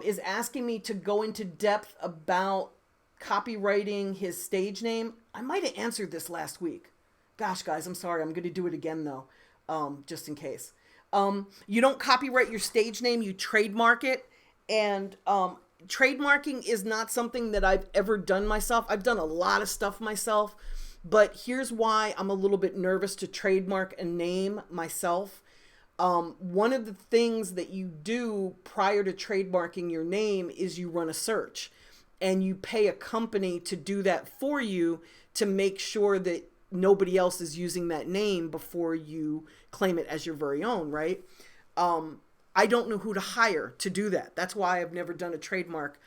is asking me to go into depth about copywriting his stage name. I might have answered this last week. Gosh, guys, I'm sorry. I'm going to do it again, though, just in case. You don't copyright your stage name. You trademark it. And trademarking is not something that I've ever done myself. I've done a lot of stuff myself. But here's why I'm a little bit nervous to trademark a name myself. One of the things that you do prior to trademarking your name is you run a search. And you pay a company to do that for you to make sure that nobody else is using that name before you claim it as your very own, right? I don't know who to hire to do that. That's why I've never done a trademark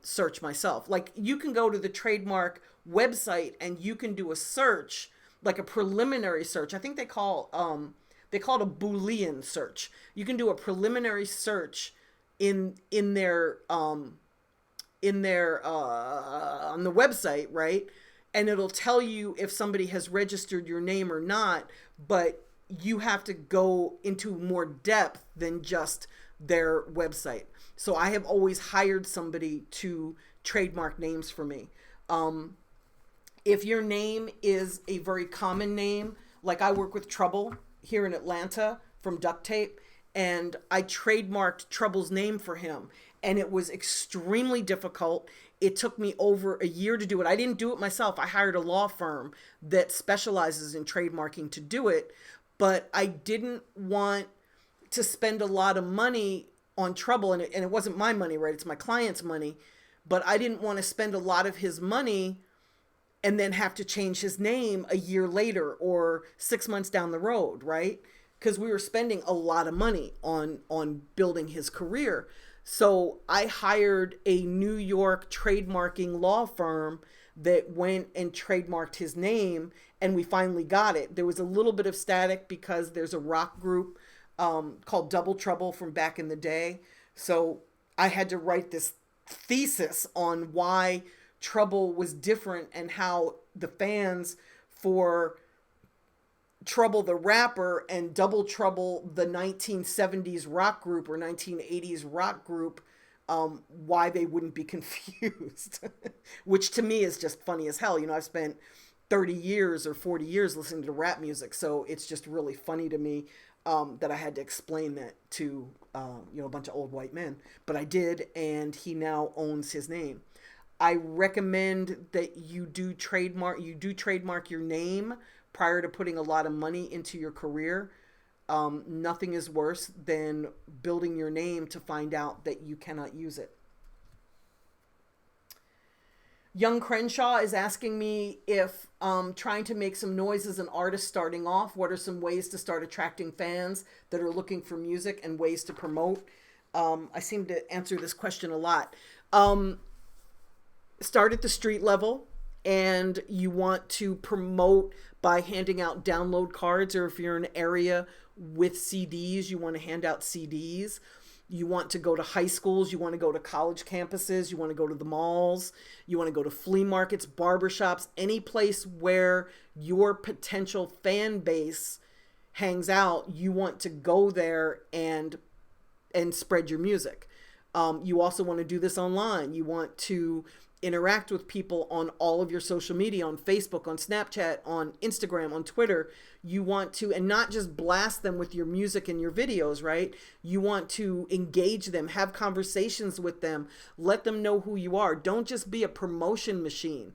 search myself. Like, you can go to the trademark website and you can do a search, like a preliminary search. I think they call it a Boolean search. You can do a preliminary search in their on the website, right? And it'll tell you if somebody has registered your name or not, but you have to go into more depth than just their website. So I have always hired somebody to trademark names for me. If your name is a very common name, like I work with Trouble here in Atlanta from Duct Tape, and I trademarked Trouble's name for him. And it was extremely difficult. It took me over a year to do it. I didn't do it myself. I hired a law firm that specializes in trademarking to do it. But I didn't want to spend a lot of money on Trouble. And it wasn't my money, right? It's my client's money. But I didn't want to spend a lot of his money and then have to change his name a year later or 6 months down the road, right? Because we were spending a lot of money on building his career. So I hired a New York trademarking law firm that went and trademarked his name, and we finally got it. There was a little bit of static because there's a rock group called Double Trouble from back in the day. So I had to write this thesis on why Trouble was different and how the fans for Trouble the rapper and Double Trouble the 1970s rock group or 1980s rock group, why they wouldn't be confused, which to me is just funny as hell. You know, I've spent 30 years or 40 years listening to rap music, so it's just really funny to me that I had to explain that to a bunch of old white men, but I did, and he now owns his name. I recommend that you do trademark your name prior to putting a lot of money into your career, nothing is worse than building your name to find out that you cannot use it. Young Crenshaw is asking me if trying to make some noise as an artist starting off, what are some ways to start attracting fans that are looking for music and ways to promote? I seem to answer this question a lot. Start at the street level, and you want to promote by handing out download cards, or if you're in an area with CDs, you want to hand out CDs. You want to go to high schools, you want to go to college campuses, you want to go to the malls, you want to go to flea markets, barbershops, any place where your potential fan base hangs out, you want to go there and spread your music. You also want to do this online. You want to interact with people on all of your social media, on Facebook, on Snapchat, on Instagram, on Twitter. You want to, and not just blast them with your music and your videos, right? You want to engage them, have conversations with them, let them know who you are. Don't just be a promotion machine.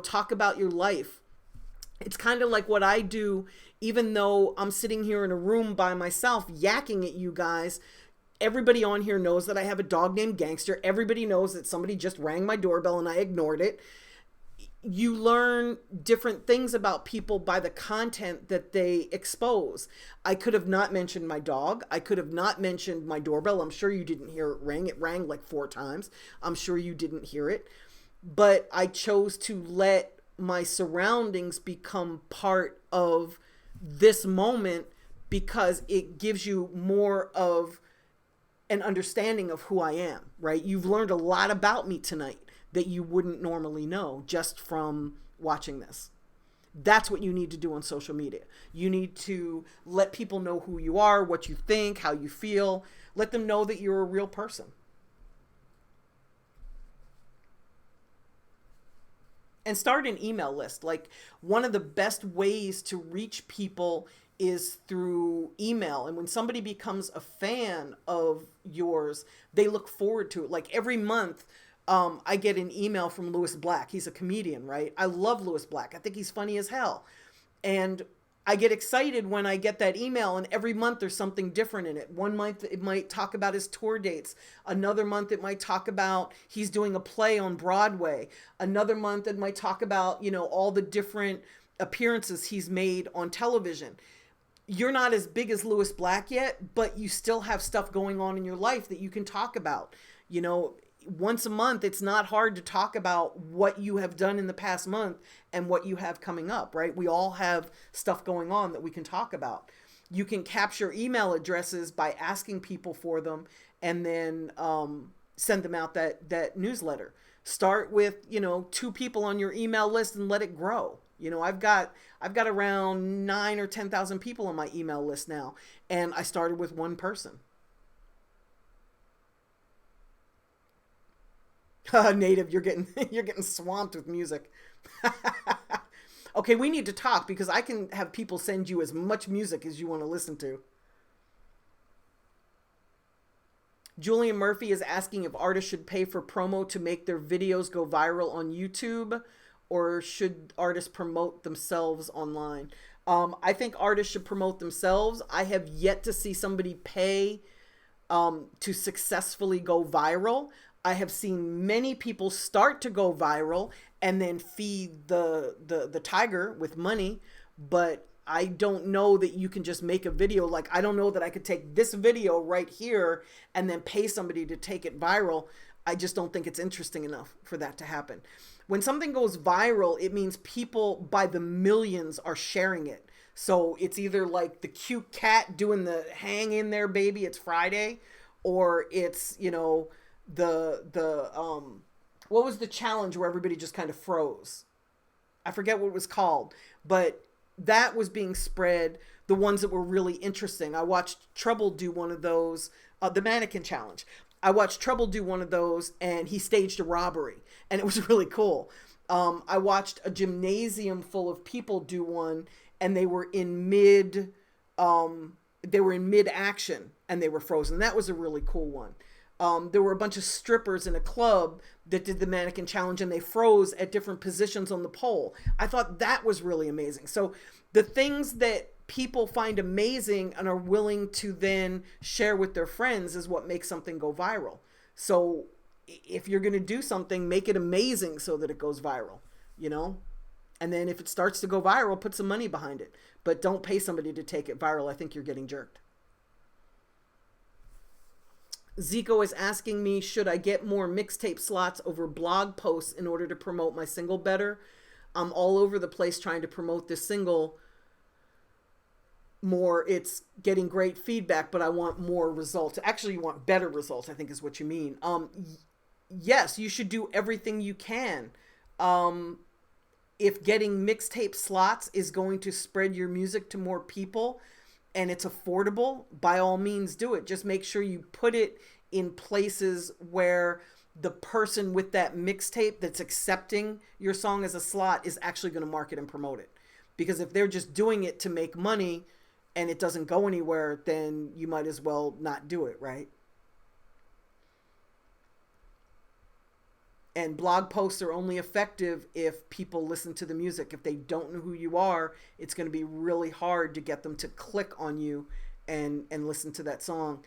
Talk about your life. It's kind of like what I do, even though I'm sitting here in a room by myself yakking at you guys. Everybody on here knows that I have a dog named Gangster. Everybody knows that somebody just rang my doorbell and I ignored it. You learn different things about people by the content that they expose. I could have not mentioned my dog. I could have not mentioned my doorbell. I'm sure you didn't hear it ring. It rang like 4 times. I'm sure you didn't hear it. But I chose to let my surroundings become part of this moment because it gives you more of an understanding of who I am, right? You've learned a lot about me tonight that you wouldn't normally know just from watching this. That's what you need to do on social media. You need to let people know who you are, what you think, how you feel. Let them know that you're a real person. And start an email list. Like, one of the best ways to reach people is through email. And when somebody becomes a fan of yours, they look forward to it. Like every month, I get an email from Lewis Black. He's a comedian, right? I love Lewis Black. I think he's funny as hell. And I get excited when I get that email, and every month there's something different in it. One month it might talk about his tour dates. Another month it might talk about he's doing a play on Broadway. Another month it might talk about, all the different appearances he's made on television. You're not as big as Lewis Black yet, but you still have stuff going on in your life that you can talk about. Once a month, it's not hard to talk about what you have done in the past month and what you have coming up, right? We all have stuff going on that we can talk about. You can capture email addresses by asking people for them and then send them out that newsletter. Start with, 2 people on your email list and let it grow. I've got around 9 or 10,000 people on my email list now, and I started with 1 person. Native, you're getting swamped with music. Okay, we need to talk because I can have people send you as much music as you want to listen to. Julian Murphy is asking if artists should pay for promo to make their videos go viral on YouTube, or should artists promote themselves online? I think artists should promote themselves. I have yet to see somebody pay to successfully go viral. I have seen many people start to go viral and then feed the tiger with money, but I don't know that you can just make a video. Like, I don't know that I could take this video right here and then pay somebody to take it viral. I just don't think it's interesting enough for that to happen. When something goes viral, it means people by the millions are sharing it. So it's either like the cute cat doing the hang in there, baby, it's Friday, or it's, what was the challenge where everybody just kind of froze? I forget what it was called, but that was being spread, the ones that were really interesting. I watched Trouble do one of those, the mannequin challenge. I watched Trouble do one of those, and he staged a robbery, and it was really cool. I watched a gymnasium full of people do one, and they were in mid action, and they were frozen. That was a really cool one. There were a bunch of strippers in a club that did the mannequin challenge, and they froze at different positions on the pole. I thought that was really amazing. So the things that people find amazing and are willing to then share with their friends is what makes something go viral. So if you're going to do something, make it amazing so that it goes viral, you know? And then if it starts to go viral, put some money behind it. But don't pay somebody to take it viral. I think you're getting jerked. Zico is asking me, should I get more mixtape slots over blog posts in order to promote my single better? I'm all over the place trying to promote this single more. It's getting great feedback, but I want more results. Actually, you want better results, I think is what you mean. Yes, you should do everything you can. If getting mixtape slots is going to spread your music to more people and it's affordable, by all means do it. Just make sure you put it in places where the person with that mixtape that's accepting your song as a slot is actually going to market and promote it. Because if they're just doing it to make money and it doesn't go anywhere, then you might as well not do it, right? And blog posts are only effective if people listen to the music. If they don't know who you are, it's going to be really hard to get them to click on you and listen to that song.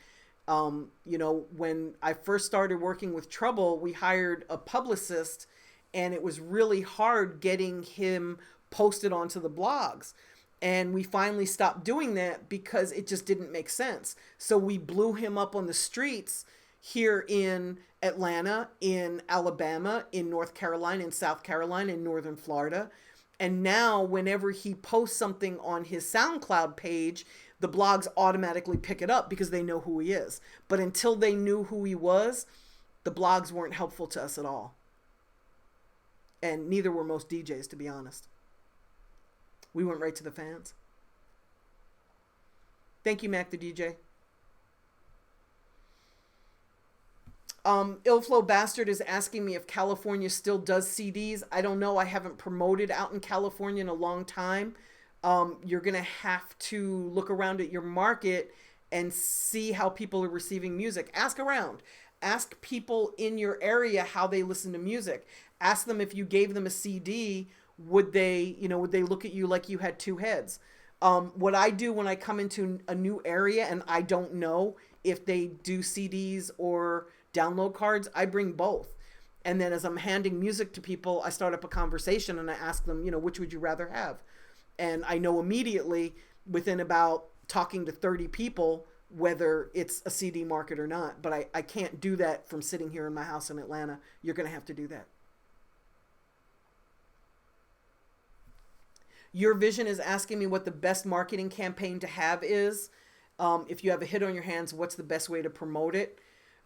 You know, when I first started working with Trouble, we hired a publicist, and it was really hard getting him posted onto the blogs. And we finally stopped doing that because it just didn't make sense. So we blew him up on the streets here in Atlanta, in Alabama, in North Carolina, in South Carolina, in Northern Florida. And now whenever he posts something on his SoundCloud page, the blogs automatically pick it up because they know who he is. But until they knew who he was, the blogs weren't helpful to us at all. And neither were most DJs, to be honest. We went right to the fans. Thank you, Mac the DJ. Illflow Bastard is asking me if California still does CDs. I don't know. I haven't promoted out in California in a long time. You're going to have to look around at your market and see how people are receiving music. Ask around. Ask people in your area how they listen to music. Ask them if you gave them a CD, would they look at you like you had two heads? What I do when I come into a new area and I don't know if they do CDs or download cards, I bring both. And then as I'm handing music to people, I start up a conversation and I ask them, which would you rather have? And I know immediately within about talking to 30 people whether it's a CD market or not. But I can't do that from sitting here in my house in Atlanta. You're going to have to do that. Your Vision is asking me what the best marketing campaign to have is. If you have a hit on your hands, what's the best way to promote it?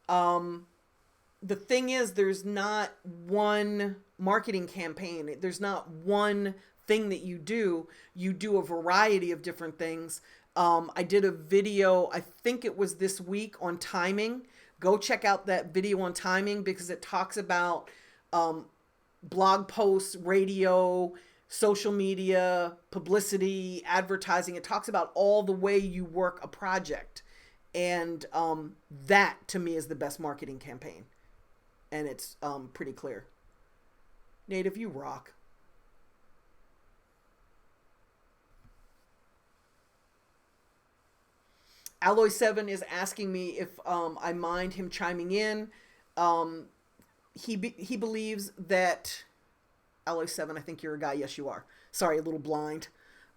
The thing is, there's not one marketing campaign. There's not one thing that you do. You do a variety of different things. I did a video, I think it was this week, on timing. Go check out that video on timing because it talks about blog posts, radio, social media, publicity, advertising. It talks about all the way you work a project. And that, to me, is the best marketing campaign. And it's pretty clear. Native, you rock. Alloy 7 is asking me if I mind him chiming in. He believes that... Alloy 7, I think you're a guy. Yes, you are. Sorry, a little blind.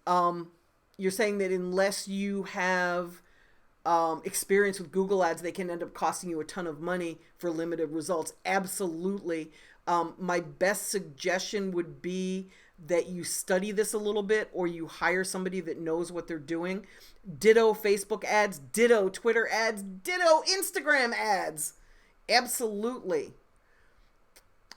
You're saying that unless you have... experience with Google ads, they can end up costing you a ton of money for limited results. Absolutely. My best suggestion would be that you study this a little bit, or you hire somebody that knows what they're doing. Ditto Facebook ads, ditto Twitter ads, ditto Instagram ads. Absolutely.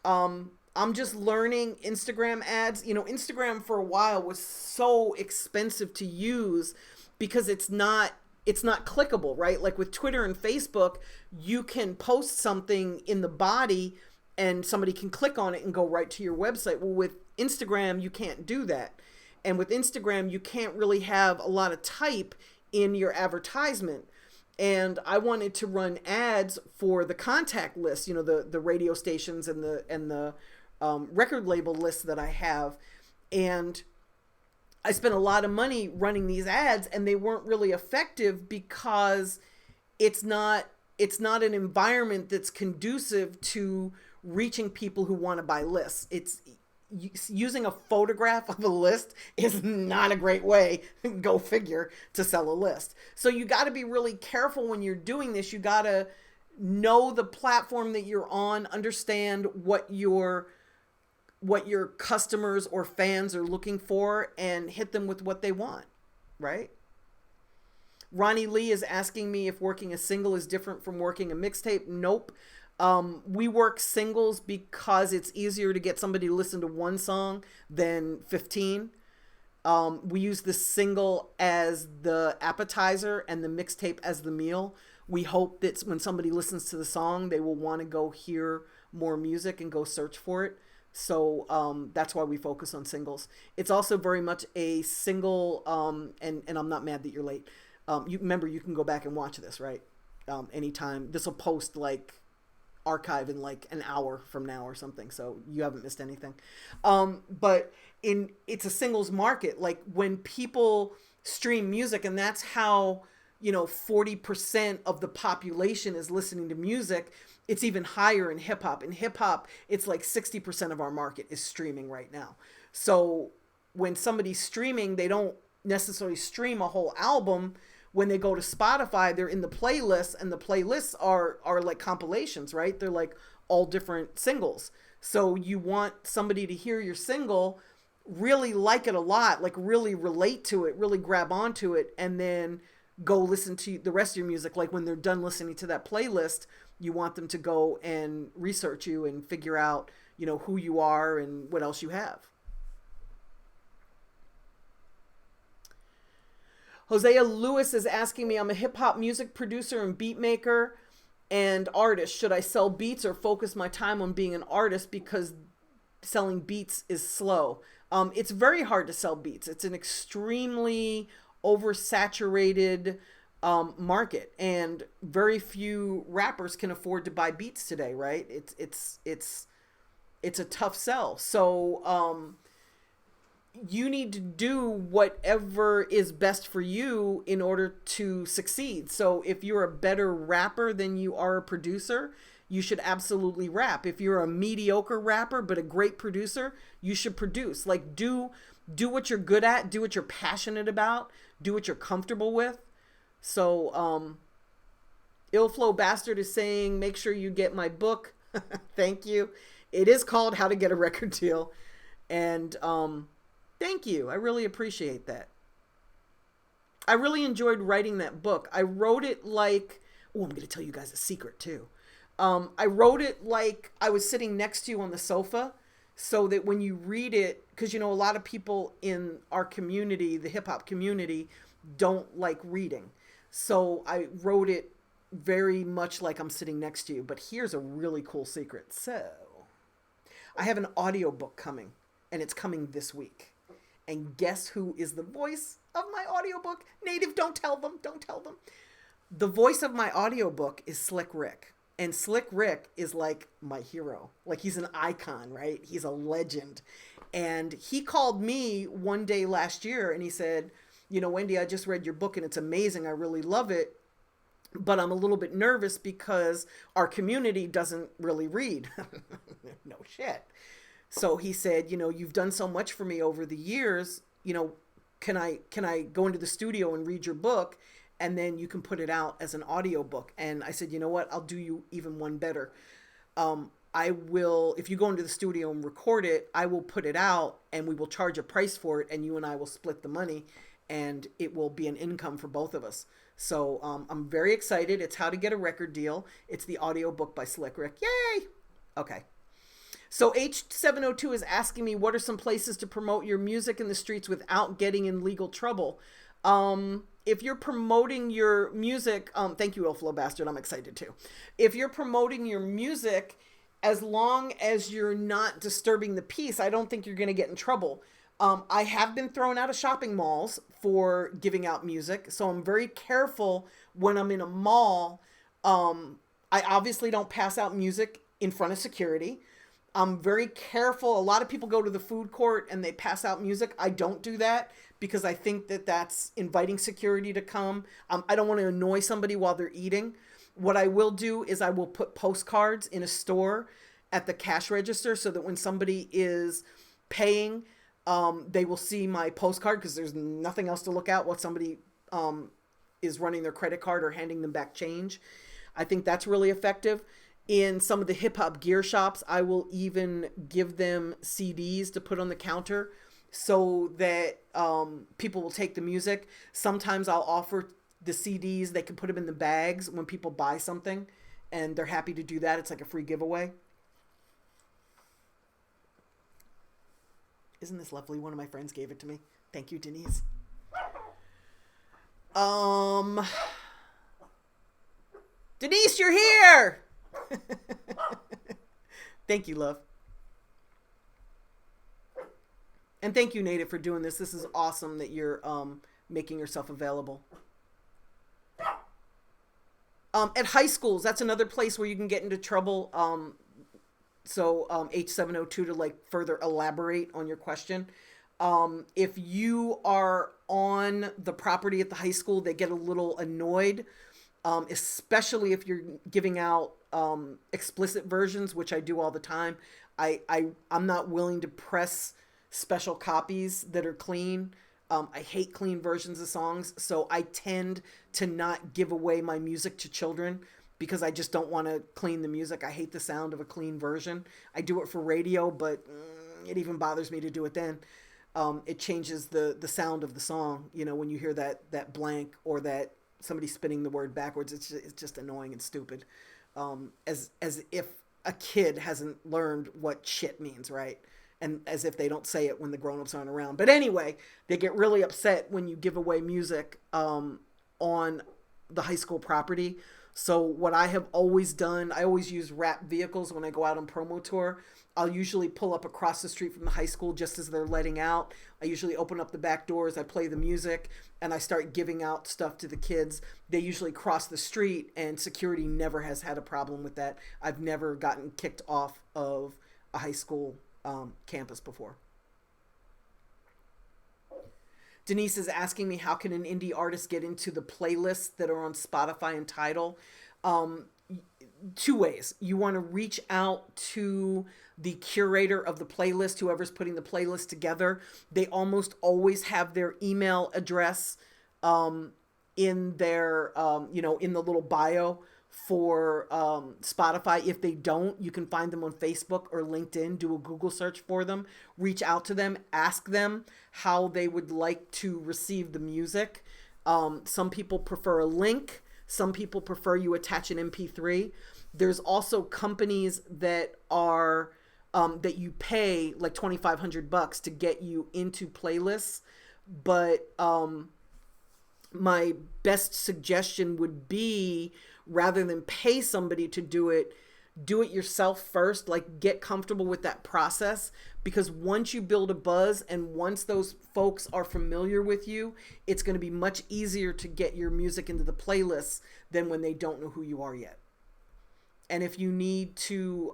I'm just learning Instagram ads. Instagram for a while was so expensive to use because it's not clickable, right? Like with Twitter and Facebook, you can post something in the body and somebody can click on it and go right to your website. Well, with Instagram, you can't do that. And with Instagram, you can't really have a lot of type in your advertisement. And I wanted to run ads for the contact list, the radio stations and the record label lists that I have. And I spent a lot of money running these ads, and they weren't really effective because it's not an environment that's conducive to reaching people who want to buy lists. It's using a photograph of a list is not a great way, go figure, to sell a list. So you got to be really careful when you're doing this. You got to know the platform that you're on, understand what your customers or fans are looking for, and hit them with what they want, right? Ronnie Lee is asking me if working a single is different from working a mixtape. Nope. We work singles because it's easier to get somebody to listen to one song than 15. We use the single as the appetizer and the mixtape as the meal. We hope that when somebody listens to the song, they will want to go hear more music and go search for it. So that's why we focus on singles. It's also very much a single, and I'm not mad that you're late. You remember, you can go back and watch this, right? Anytime. This will post archive in an hour from now or something, so you haven't missed anything. But it's a singles market. Like when people stream music, and that's how 40% of the population is listening to music. It's even higher in hip hop. In hip hop, it's 60% of our market is streaming right now. So when somebody's streaming, they don't necessarily stream a whole album. When they go to Spotify, they're in the playlists, and the playlists are like compilations, right? They're all different singles. So you want somebody to hear your single, really like it a lot, really relate to it, really grab onto it, and then go listen to the rest of your music. When they're done listening to that playlist, you want them to go and research you and figure out, who you are and what else you have. Hosea Lewis is asking me, I'm a hip hop music producer and beat maker and artist. Should I sell beats or focus my time on being an artist because selling beats is slow? It's very hard to sell beats. It's an extremely oversaturated market, and very few rappers can afford to buy beats today, right? It's a tough sell. So you need to do whatever is best for you in order to succeed. So if you're a better rapper than you are a producer, you should absolutely rap. If you're a mediocre rapper but a great producer, you should produce. Do what you're good at, do what you're passionate about, do what you're comfortable with. So Illflow Bastard is saying, make sure you get my book. Thank you. It is called How to Get a Record Deal. And thank you. I really appreciate that. I really enjoyed writing that book. I wrote it I'm going to tell you guys a secret too. I wrote it like I was sitting next to you on the sofa, so that when you read it, because a lot of people in our community, the hip hop community, don't like reading. So I wrote it very much like I'm sitting next to you. But here's a really cool secret. So I have an audiobook coming, and it's coming this week. And guess who is the voice of my audiobook? Native, don't tell them. Don't tell them. The voice of my audiobook is Slick Rick. And Slick Rick is my hero. He's an icon, right? He's a legend. And he called me one day last year and he said, Wendy, I just read your book and it's amazing. I really love it. But I'm a little bit nervous because our community doesn't really read. No shit. So he said, you've done so much for me over the years, can I go into the studio and read your book, and then you can put it out as an audiobook? And I said, you know what, I'll do you even one better. I will, if you go into the studio and record it, I will put it out and we will charge a price for it, and you and I will split the money, and it will be an income for both of us. So I'm very excited. It's How to Get a Record Deal. It's the audiobook by Slick Rick. Yay! Okay. So H702 is asking me, what are some places to promote your music in the streets without getting in legal trouble? If you're promoting your music, thank you, Illflow Bastard, I'm excited too. If you're promoting your music, as long as you're not disturbing the peace, I don't think you're going to get in trouble. I have been thrown out of shopping malls for giving out music, so I'm very careful when I'm in a mall. I obviously don't pass out music in front of security. I'm very careful. A lot of people go to the food court and they pass out music. I don't do that because I think that that's inviting security to come. I don't want to annoy somebody while they're eating. What I will do is I will put postcards in a store at the cash register so that when somebody is paying, they will see my postcard because there's nothing else to look at while somebody is running their credit card or handing them back change. I think that's really effective. In some of the hip hop gear shops, I will even give them CDs to put on the counter so that people will take the music. Sometimes I'll offer the CDs. They can put them in the bags when people buy something, and they're happy to do that. It's like a free giveaway. Isn't this lovely? One of my friends gave it to me. Thank you, Denise. Denise, you're here. Thank you, love. And thank you, Native, for doing this. This is awesome that you're making yourself available. At high schools, that's another place where you can get into trouble. H702 to like further elaborate on your question. If you are on the property at the high school, they get a little annoyed, especially if you're giving out explicit versions, which I do all the time. I'm not willing to press special copies that are clean. I hate clean versions of songs, so I tend to not give away my music to children because I just don't want to clean the music. I hate the sound of a clean version. I do it for radio, but it even bothers me to do it then. It changes the sound of the song, you know, when you hear that blank or that somebody spinning the word backwards. It's just annoying and stupid. As if a kid hasn't learned what shit means, right? And as if they don't say it when the grown-ups aren't around. But anyway, they get really upset when you give away music on the high school property. So what I have always done, I always use rap vehicles when I go out on promo tour. I'll usually pull up across the street from the high school just as they're letting out. I usually open up the back doors, I play the music, and I start giving out stuff to the kids. They usually cross the street, and security never has had a problem with that. I've never gotten kicked off of a high school campus before. Denise is asking me, how can an indie artist get into the playlists that are on Spotify and Tidal? Two ways. You want to reach out to the curator of the playlist, whoever's putting the playlist together. They almost always have their email address in their, in the little bio for Spotify. If they don't, you can find them on Facebook or LinkedIn. Do a Google search for them. Reach out to them. Ask them how they would like to receive the music. Some people prefer a link. Some people prefer you attach an MP3. There's also companies that are that you pay like $2,500 to get you into playlists. But my best suggestion would be, rather than pay somebody to do it yourself first. Like, get comfortable with that process, because once you build a buzz and once those folks are familiar with you, it's going to be much easier to get your music into the playlists than when they don't know who you are yet. And if you need to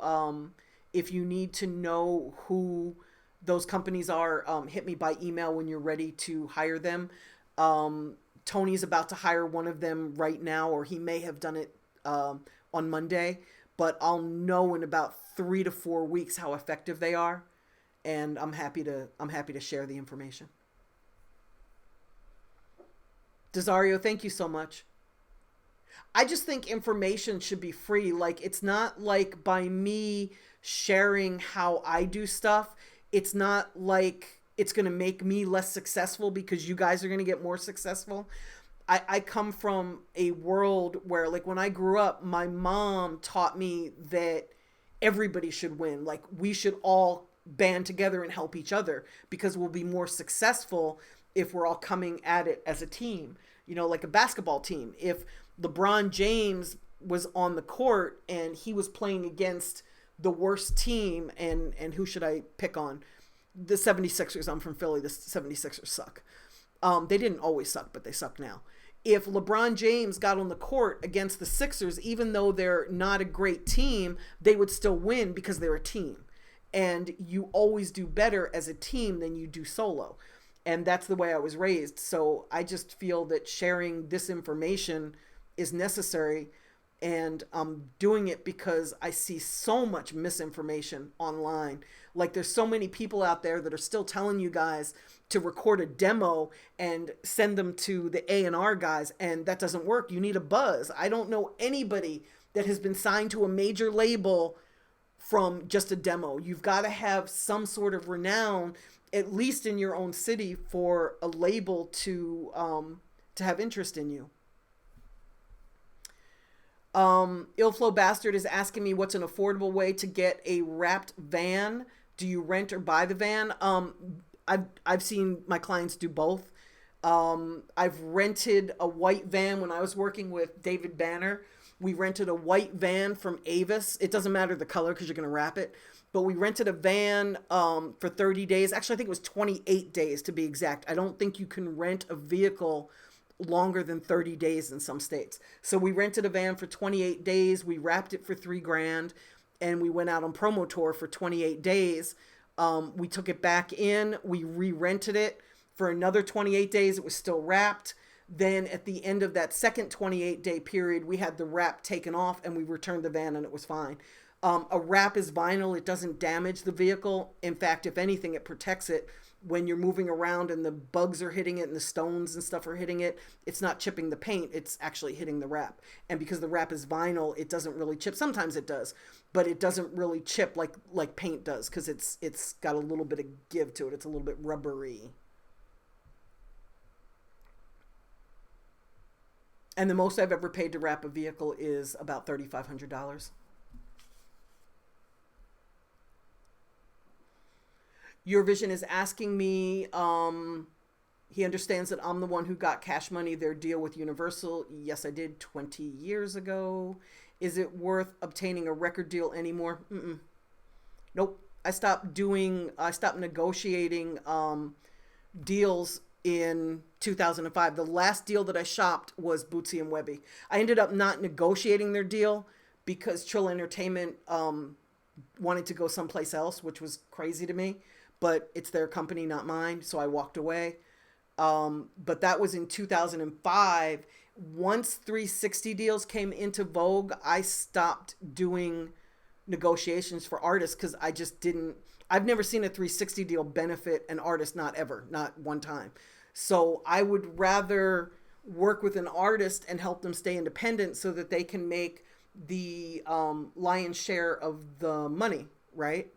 know who those companies are, hit me by email when you're ready to hire them. Tony's about to hire one of them right now, or he may have done it on Monday, but I'll know in about 3 to 4 weeks how effective they are, and I'm happy to share the information. Desario, thank you so much. I just think information should be free. Like, it's not like by me sharing how I do stuff, it's not like it's going to make me less successful because you guys are going to get more successful. I come from a world where, like, when I grew up, my mom taught me that everybody should win. Like, we should all band together and help each other because we'll be more successful if we're all coming at it as a team. You know, like a basketball team. If LeBron James was on the court and he was playing against the worst team, and who should I pick on? The 76ers, I'm from Philly, the 76ers suck. They didn't always suck, but they suck now. If LeBron James got on the court against the Sixers, even though they're not a great team, they would still win because they're a team. And you always do better as a team than you do solo. And that's the way I was raised. So I just feel that sharing this information is necessary. And I'm doing it because I see so much misinformation online. Like there's so many people out there that are still telling you guys to record a demo and send them to the A&R guys. And that doesn't work. You need a buzz. I don't know anybody that has been signed to a major label from just a demo. You've got to have some sort of renown, at least in your own city, for a label to have interest in you. Illflow Bastard is asking me what's an affordable way to get a wrapped van. Do you rent or buy the van? I've seen my clients do both. I've rented a white van when I was working with David Banner. We rented a white van from Avis. It doesn't matter the color because you're going to wrap it. But we rented a van for 30 days. Actually, I think it was 28 days to be exact. I don't think you can rent a vehicle longer than 30 days in some states. So we rented a van for 28 days. We wrapped it for $3,000 and we went out on promo tour for 28 days. We took it back in. We re-rented it for another 28 days. It was still wrapped. Then at the end of that second 28-day period, we had the wrap taken off and we returned the van and it was fine. A wrap is vinyl. It doesn't damage the vehicle. In fact, if anything, it protects it. When you're moving around and the bugs are hitting it and the stones and stuff are hitting it, it's not chipping the paint. It's actually hitting the wrap. And because the wrap is vinyl, it doesn't really chip. Sometimes it does, but it doesn't really chip like paint does because it's got a little bit of give to it. It's a little bit rubbery. And the most I've ever paid to wrap a vehicle is about $3,500. Your Vision is asking me, he understands that I'm the one who got Cash Money, their deal with Universal. Yes, I did 20 years ago. Is it worth obtaining a record deal anymore? Nope. I stopped negotiating deals in 2005. The last deal that I shopped was Bootsy and Webby. I ended up not negotiating their deal because Trill Entertainment wanted to go someplace else, which was crazy to me. But it's their company, not mine. So I walked away. But that was in 2005. Once 360 deals came into vogue, I stopped doing negotiations for artists because I just didn't. I've never seen a 360 deal benefit an artist, not ever, not one time. So I would rather work with an artist and help them stay independent so that they can make the lion's share of the money, right?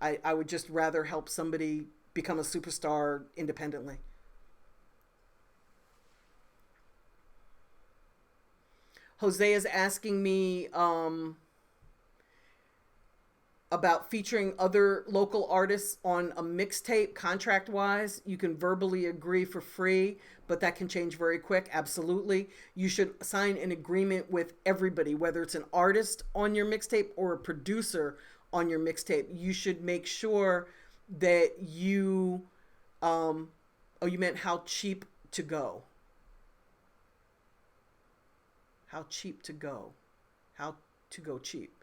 I would just rather help somebody become a superstar independently. Jose is asking me about featuring other local artists on a mixtape contract-wise. You can verbally agree for free, but that can change very quick. Absolutely. You should sign an agreement with everybody, whether it's an artist on your mixtape or a producer on your mixtape. You should make sure that you, you meant how cheap to go. How cheap to go. How to go cheap.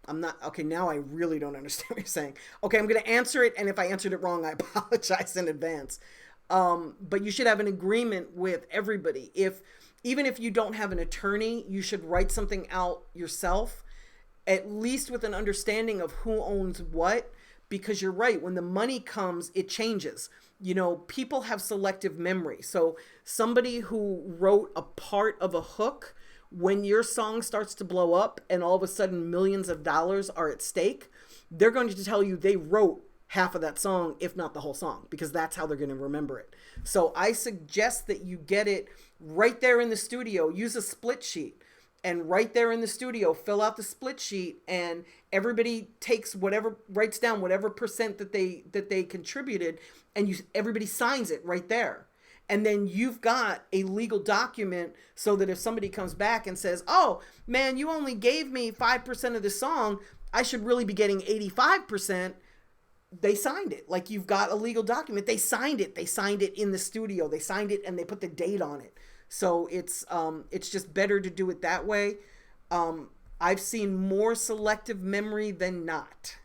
I'm not, okay, now I really don't understand what you're saying. Okay, I'm going to answer it, and if I answered it wrong, I apologize in advance. But you should have an agreement with everybody. Even if you don't have an attorney, you should write something out yourself, at least with an understanding of who owns what, because you're right, when the money comes, it changes. You know, people have selective memory. So somebody who wrote a part of a hook, when your song starts to blow up and all of a sudden millions of dollars are at stake, they're going to tell you they wrote half of that song, if not the whole song, because that's how they're going to remember it. So I suggest that you get it right there in the studio. Use a split sheet, and right there in the studio, fill out the split sheet, and everybody writes down whatever percent that they contributed, and everybody signs it right there. And then you've got a legal document so that if somebody comes back and says, oh, man, you only gave me 5% of the song, I should really be getting 85%. they signed it. Like, you've got a legal document. They signed it. They signed it in the studio. They signed it and they put the date on it. So it's just better to do it that way. I've seen more selective memory than not.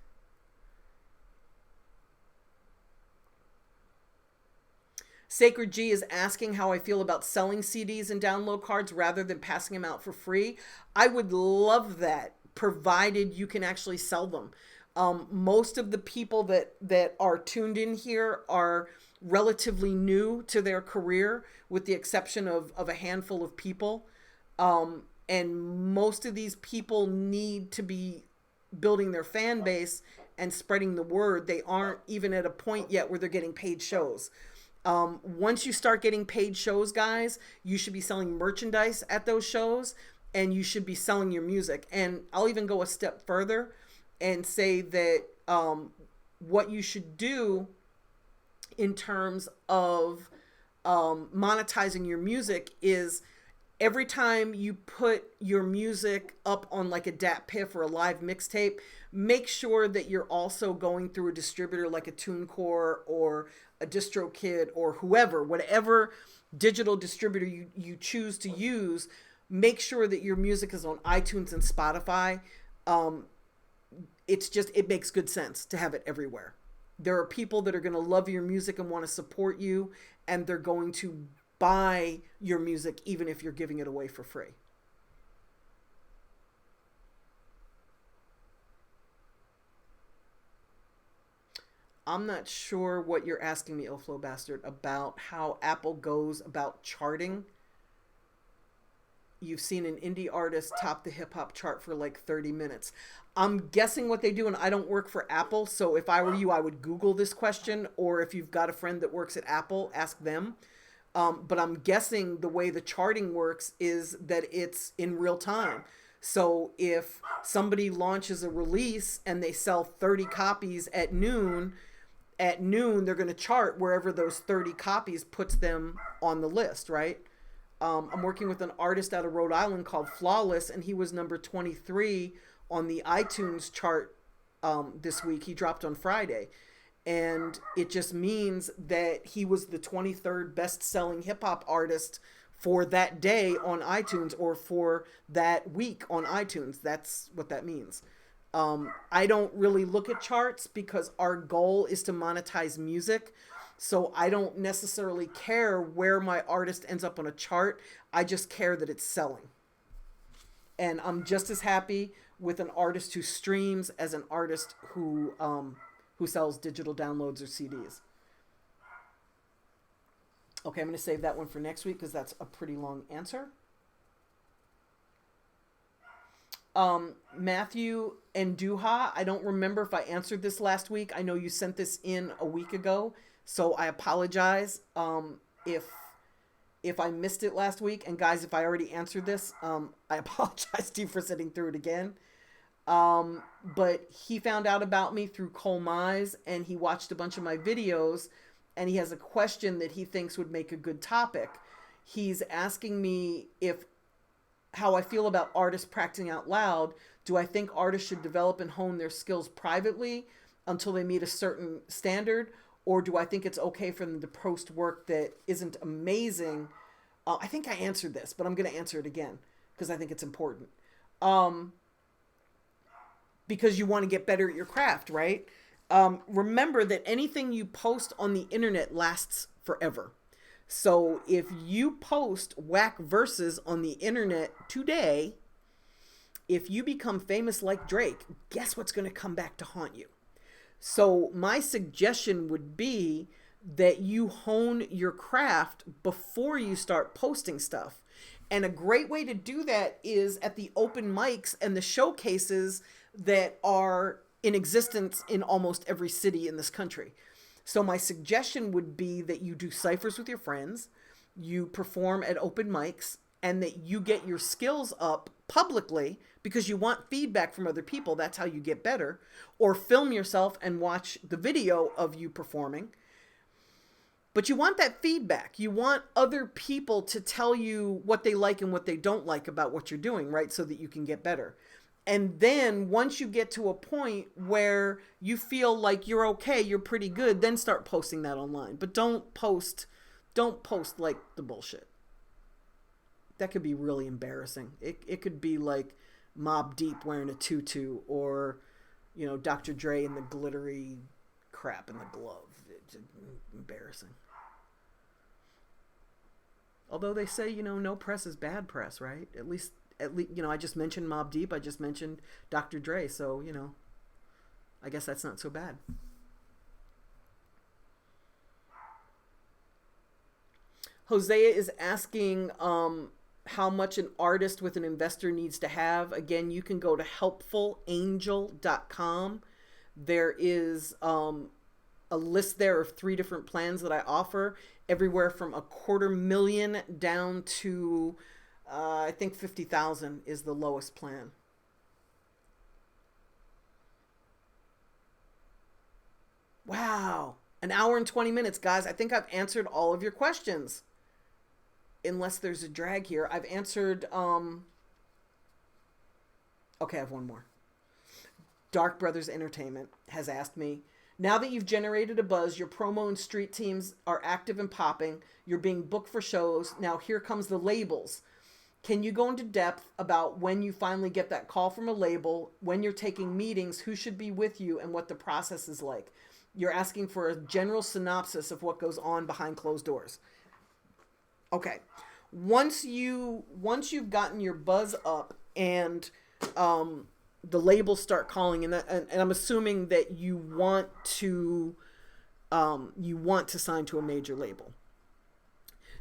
Sacred G is asking how I feel about selling CDs and download cards rather than passing them out for free. I would love that, provided you can actually sell them. Most of the people that are tuned in here are relatively new to their career, with the exception of a handful of people. And most of these people need to be building their fan base and spreading the word. They aren't even at a point yet where they're getting paid shows. Once you start getting paid shows, guys, you should be selling merchandise at those shows, and you should be selling your music. And I'll even go a step further and say that what you should do in terms of monetizing your music is, every time you put your music up on like a DatPiff or a live mixtape, make sure that you're also going through a distributor like a TuneCore or a DistroKid or whoever, whatever digital distributor you choose to use. Make sure that your music is on iTunes and Spotify. It makes good sense to have it everywhere. There are people that are going to love your music and want to support you, and they're going to buy your music even if you're giving it away for free. I'm not sure what you're asking me, Illflow Bastard, about how Apple goes about charting. You've seen an indie artist top the hip hop chart for like 30 minutes. I'm guessing what they do, and I don't work for Apple, so if I were you, I would Google this question, or if you've got a friend that works at Apple, ask them. But I'm guessing the way the charting works is that it's in real time. So if somebody launches a release and they sell 30 copies at noon, they're going to chart wherever those 30 copies puts them on the list, right? I'm working with an artist out of Rhode Island called Flawless, and he was number 23 on the iTunes chart this week. He dropped on Friday. And it just means that he was the 23rd best-selling hip-hop artist for that day on iTunes, or for that week on iTunes. That's what that means. I don't really look at charts because our goal is to monetize music. So I don't necessarily care where my artist ends up on a chart. I just care that it's selling. And I'm just as happy with an artist who streams as an artist who sells digital downloads or CDs. Okay, I'm going to save that one for next week because that's a pretty long answer. Matthew and Duha, I don't remember if I answered this last week. I know you sent this in a week ago, so I apologize if I missed it last week. And guys, if I already answered this, I apologize to you for sitting through it again. But he found out about me through Cole Mize, and he watched a bunch of my videos, and he has a question that he thinks would make a good topic. He's asking me how I feel about artists practicing out loud. Do I think artists should develop and hone their skills privately until they meet a certain standard? Or do I think it's okay for them to post work that isn't amazing? I think I answered this, but I'm going to answer it again because I think it's important. Because you want to get better at your craft, right? Remember that anything you post on the internet lasts forever. So if you post whack verses on the internet today, if you become famous like Drake, guess what's going to come back to haunt you? So my suggestion would be that you hone your craft before you start posting stuff. And a great way to do that is at the open mics and the showcases that are in existence in almost every city in this country. So my suggestion would be that you do ciphers with your friends, you perform at open mics, and that you get your skills up publicly because you want feedback from other people. That's how you get better. Or film yourself and watch the video of you performing. But you want that feedback. You want other people to tell you what they like and what they don't like about what you're doing, right? So that you can get better. And then once you get to a point where you feel like you're okay, you're pretty good, then start posting that online. But don't post like the bullshit. That could be really embarrassing. It could be like Mobb Deep wearing a tutu, or, you know, Dr. Dre in the glittery crap in the glove. It's embarrassing. Although they say, you know, no press is bad press, right? At least, you know, I just mentioned Mobb Deep. I just mentioned Dr. Dre. So, you know, I guess that's not so bad. Hosea is asking how much an artist with an investor needs to have. Again, you can go to helpfulangel.com. There is a list there of 3 different plans that I offer, everywhere from $250,000 down to I think 50,000 is the lowest plan. Wow, an hour and 20 minutes, guys. I think I've answered all of your questions, unless there's a drag here. I've answered okay, I have one more. Dark Brothers Entertainment has asked me, now that you've generated a buzz, your promo and street teams are active and popping, you're being booked for shows, now here comes the labels. Can you go into depth about when you finally get that call from a label, when you're taking meetings, who should be with you, and what the process is like? You're asking for a general synopsis of what goes on behind closed doors. Okay. Once you've gotten your buzz up and the labels start calling, and I'm assuming that you want to sign to a major label.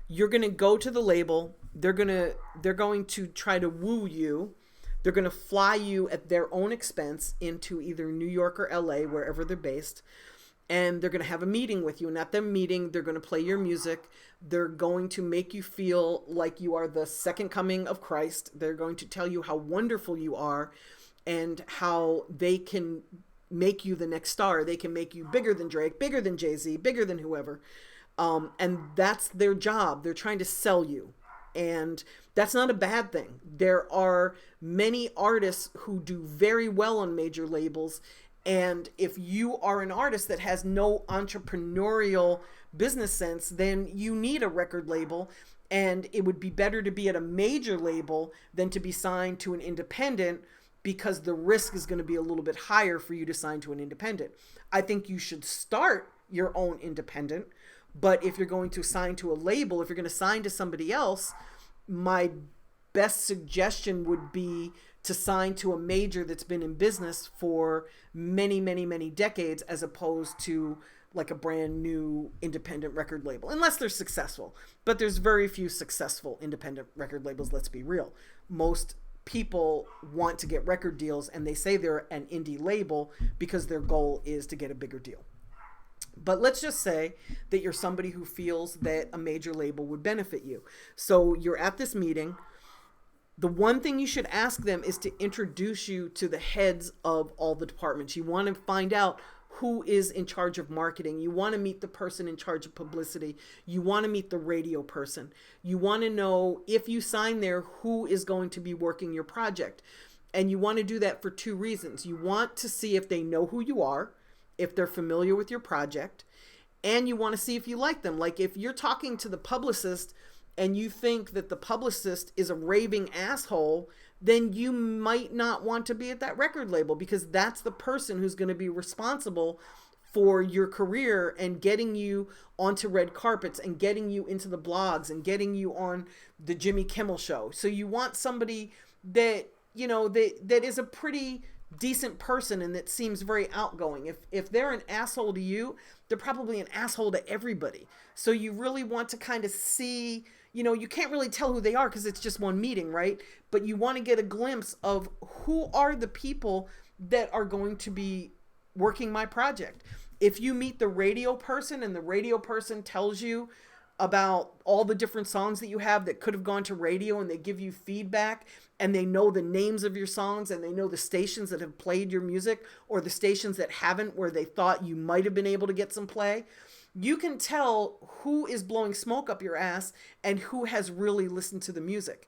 You're going to go to the label. They're going to try to woo you. They're going to fly you at their own expense into either New York or LA, wherever they're based. And they're going to have a meeting with you. And at their meeting, they're going to play your music. They're going to make you feel like you are the second coming of Christ. They're going to tell you how wonderful you are and how they can make you the next star. They can make you bigger than Drake, bigger than Jay-Z, bigger than whoever. And that's their job. They're trying to sell you. And that's not a bad thing. There are many artists who do very well on major labels. And if you are an artist that has no entrepreneurial business sense, then you need a record label. And it would be better to be at a major label than to be signed to an independent, because the risk is going to be a little bit higher for you to sign to an independent. I think you should start your own independent. But if you're going to sign to a label, if you're going to sign to somebody else, my best suggestion would be to sign to a major that's been in business for many, many, many decades, as opposed to like a brand new independent record label, unless they're successful. But there's very few successful independent record labels, let's be real. Most people want to get record deals, and they say they're an indie label because their goal is to get a bigger deal. But let's just say that you're somebody who feels that a major label would benefit you. So you're at this meeting. The one thing you should ask them is to introduce you to the heads of all the departments. You want to find out who is in charge of marketing. You want to meet the person in charge of publicity. You want to meet the radio person. You want to know, if you sign there, who is going to be working your project. And you want to do that for 2 reasons. You want to see if they know who you are, if they're familiar with your project, and you want to see if you like them. Like, if you're talking to the publicist and you think that the publicist is a raving asshole, then you might not want to be at that record label, because that's the person who's going to be responsible for your career and getting you onto red carpets and getting you into the blogs and getting you on the Jimmy Kimmel show. So you want somebody that, you know, that is a pretty decent person and that seems very outgoing. If they're an asshole to you, they're probably an asshole to everybody. So you really want to kind of see, you know, you can't really tell who they are because it's just one meeting, right? But you want to get a glimpse of who are the people that are going to be working my project. If you meet the radio person and the radio person tells you about all the different songs that you have that could have gone to radio, and they give you feedback, and they know the names of your songs, and they know the stations that have played your music, or the stations that haven't, where they thought you might have been able to get some play, you can tell who is blowing smoke up your ass and who has really listened to the music.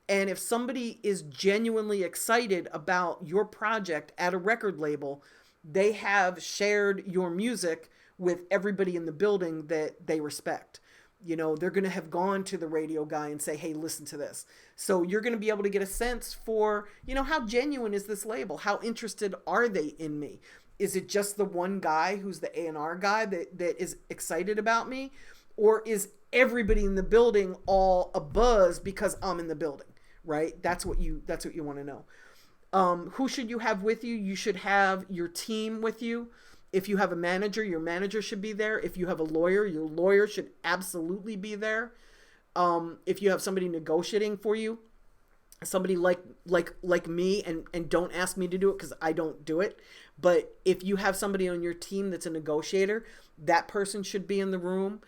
And if somebody is genuinely excited about your project at a record label, they have shared your music with everybody in the building that they respect. You know, they're going to have gone to the radio guy and say, hey, listen to this. So you're going to be able to get a sense for, you know, how genuine is this label? How interested are they in me? Is it just the one guy who's the A&R guy that is excited about me? Or is everybody in the building all abuzz because I'm in the building, right? That's what you want to know. Who should you have with you? You should have your team with you. If you have a manager, your manager should be there. If you have a lawyer, your lawyer should absolutely be there. If you have somebody negotiating for you, somebody like me, and don't ask me to do it because I don't do it. But if you have somebody on your team that's a negotiator, that person should be in the room.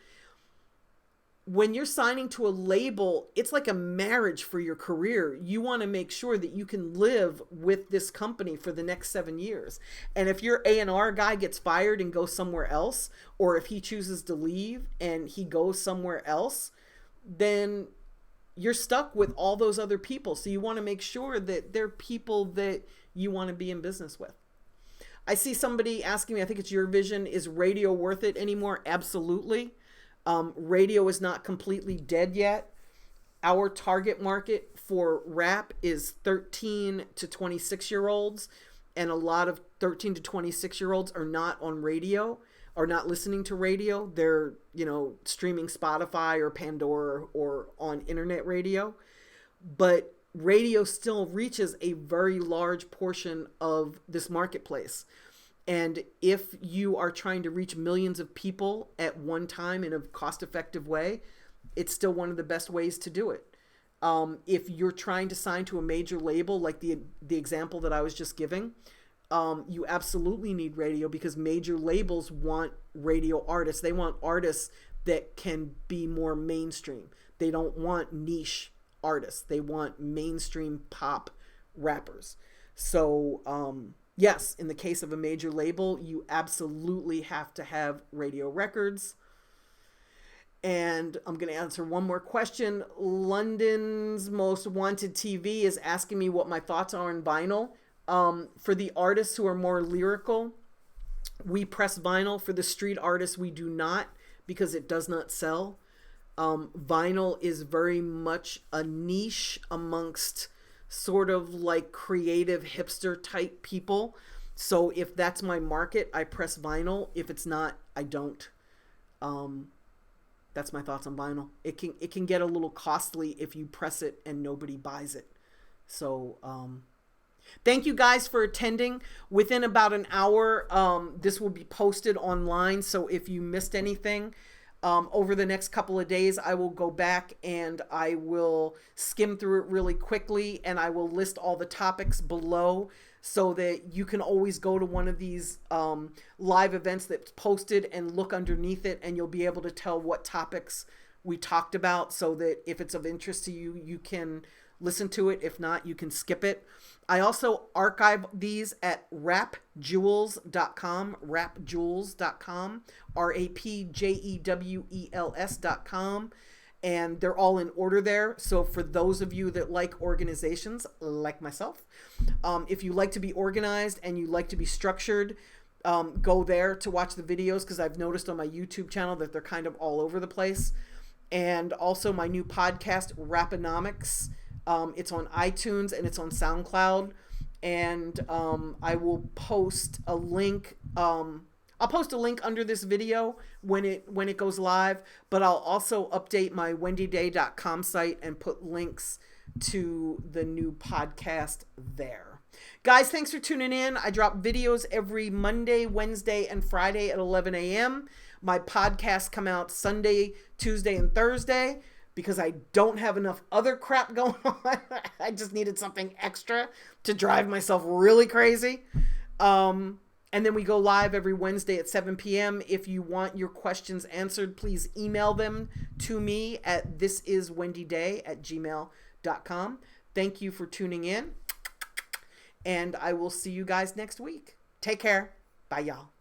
When you're signing to a label, it's like a marriage for your career. You want to make sure that you can live with this company for the next 7 years. And if your A&R guy gets fired and goes somewhere else, or if he chooses to leave and he goes somewhere else, then you're stuck with all those other people. So you want to make sure that they're people that you want to be in business with. I see somebody asking me, I think it's your vision, is radio worth it anymore? Absolutely. Radio is not completely dead yet. Our target market for rap is 13 to 26 year olds. And a lot of 13 to 26 year olds are not on radio, are not listening to radio. They're, you know, streaming Spotify or Pandora or on internet radio. But radio still reaches a very large portion of this marketplace. And if you are trying to reach millions of people at one time in a cost-effective way, it's still one of the best ways to do it. If you're trying to sign to a major label, like the example that I was just giving, you absolutely need radio, because major labels want radio artists. They want artists that can be more mainstream. They don't want niche artists. They want mainstream pop rappers. So, yes, in the case of a major label, you absolutely have to have radio records. And I'm going to answer one more question. London's Most Wanted TV is asking me what my thoughts are on vinyl. For the artists who are more lyrical, we press vinyl. For the street artists, we do not, because it does not sell. Vinyl is very much a niche amongst sort of like creative hipster type people. So if that's my market, I press vinyl. If it's not, I don't. That's my thoughts on vinyl. It can get a little costly if you press it and nobody buys it. So thank you guys for attending. Within about an hour, this will be posted online. So if you missed anything, over the next couple of days, I will go back and I will skim through it really quickly, and I will list all the topics below so that you can always go to one of these live events that's posted and look underneath it, and you'll be able to tell what topics we talked about, so that if it's of interest to you, you can listen to it. If not, you can skip it. I also archive these at rapjewels.com, rapjewels.com, rapjewels.com, and they're all in order there. So for those of you that like organizations like myself, if you like to be organized and you like to be structured, go there to watch the videos, because I've noticed on my YouTube channel that they're kind of all over the place. And also my new podcast, Raponomics. It's on iTunes and it's on SoundCloud, and I will post a link. I'll post a link under this video when it goes live, but I'll also update my wendyday.com site and put links to the new podcast there. Guys, thanks for tuning in. I drop videos every Monday, Wednesday, and Friday at 11 a.m. My podcasts come out Sunday, Tuesday, and Thursday, because I don't have enough other crap going on. I just needed something extra to drive myself really crazy. And then we go live every Wednesday at 7 p.m. If you want your questions answered, please email them to me at thisiswendyday@gmail.com. Thank you for tuning in, and I will see you guys next week. Take care. Bye, y'all.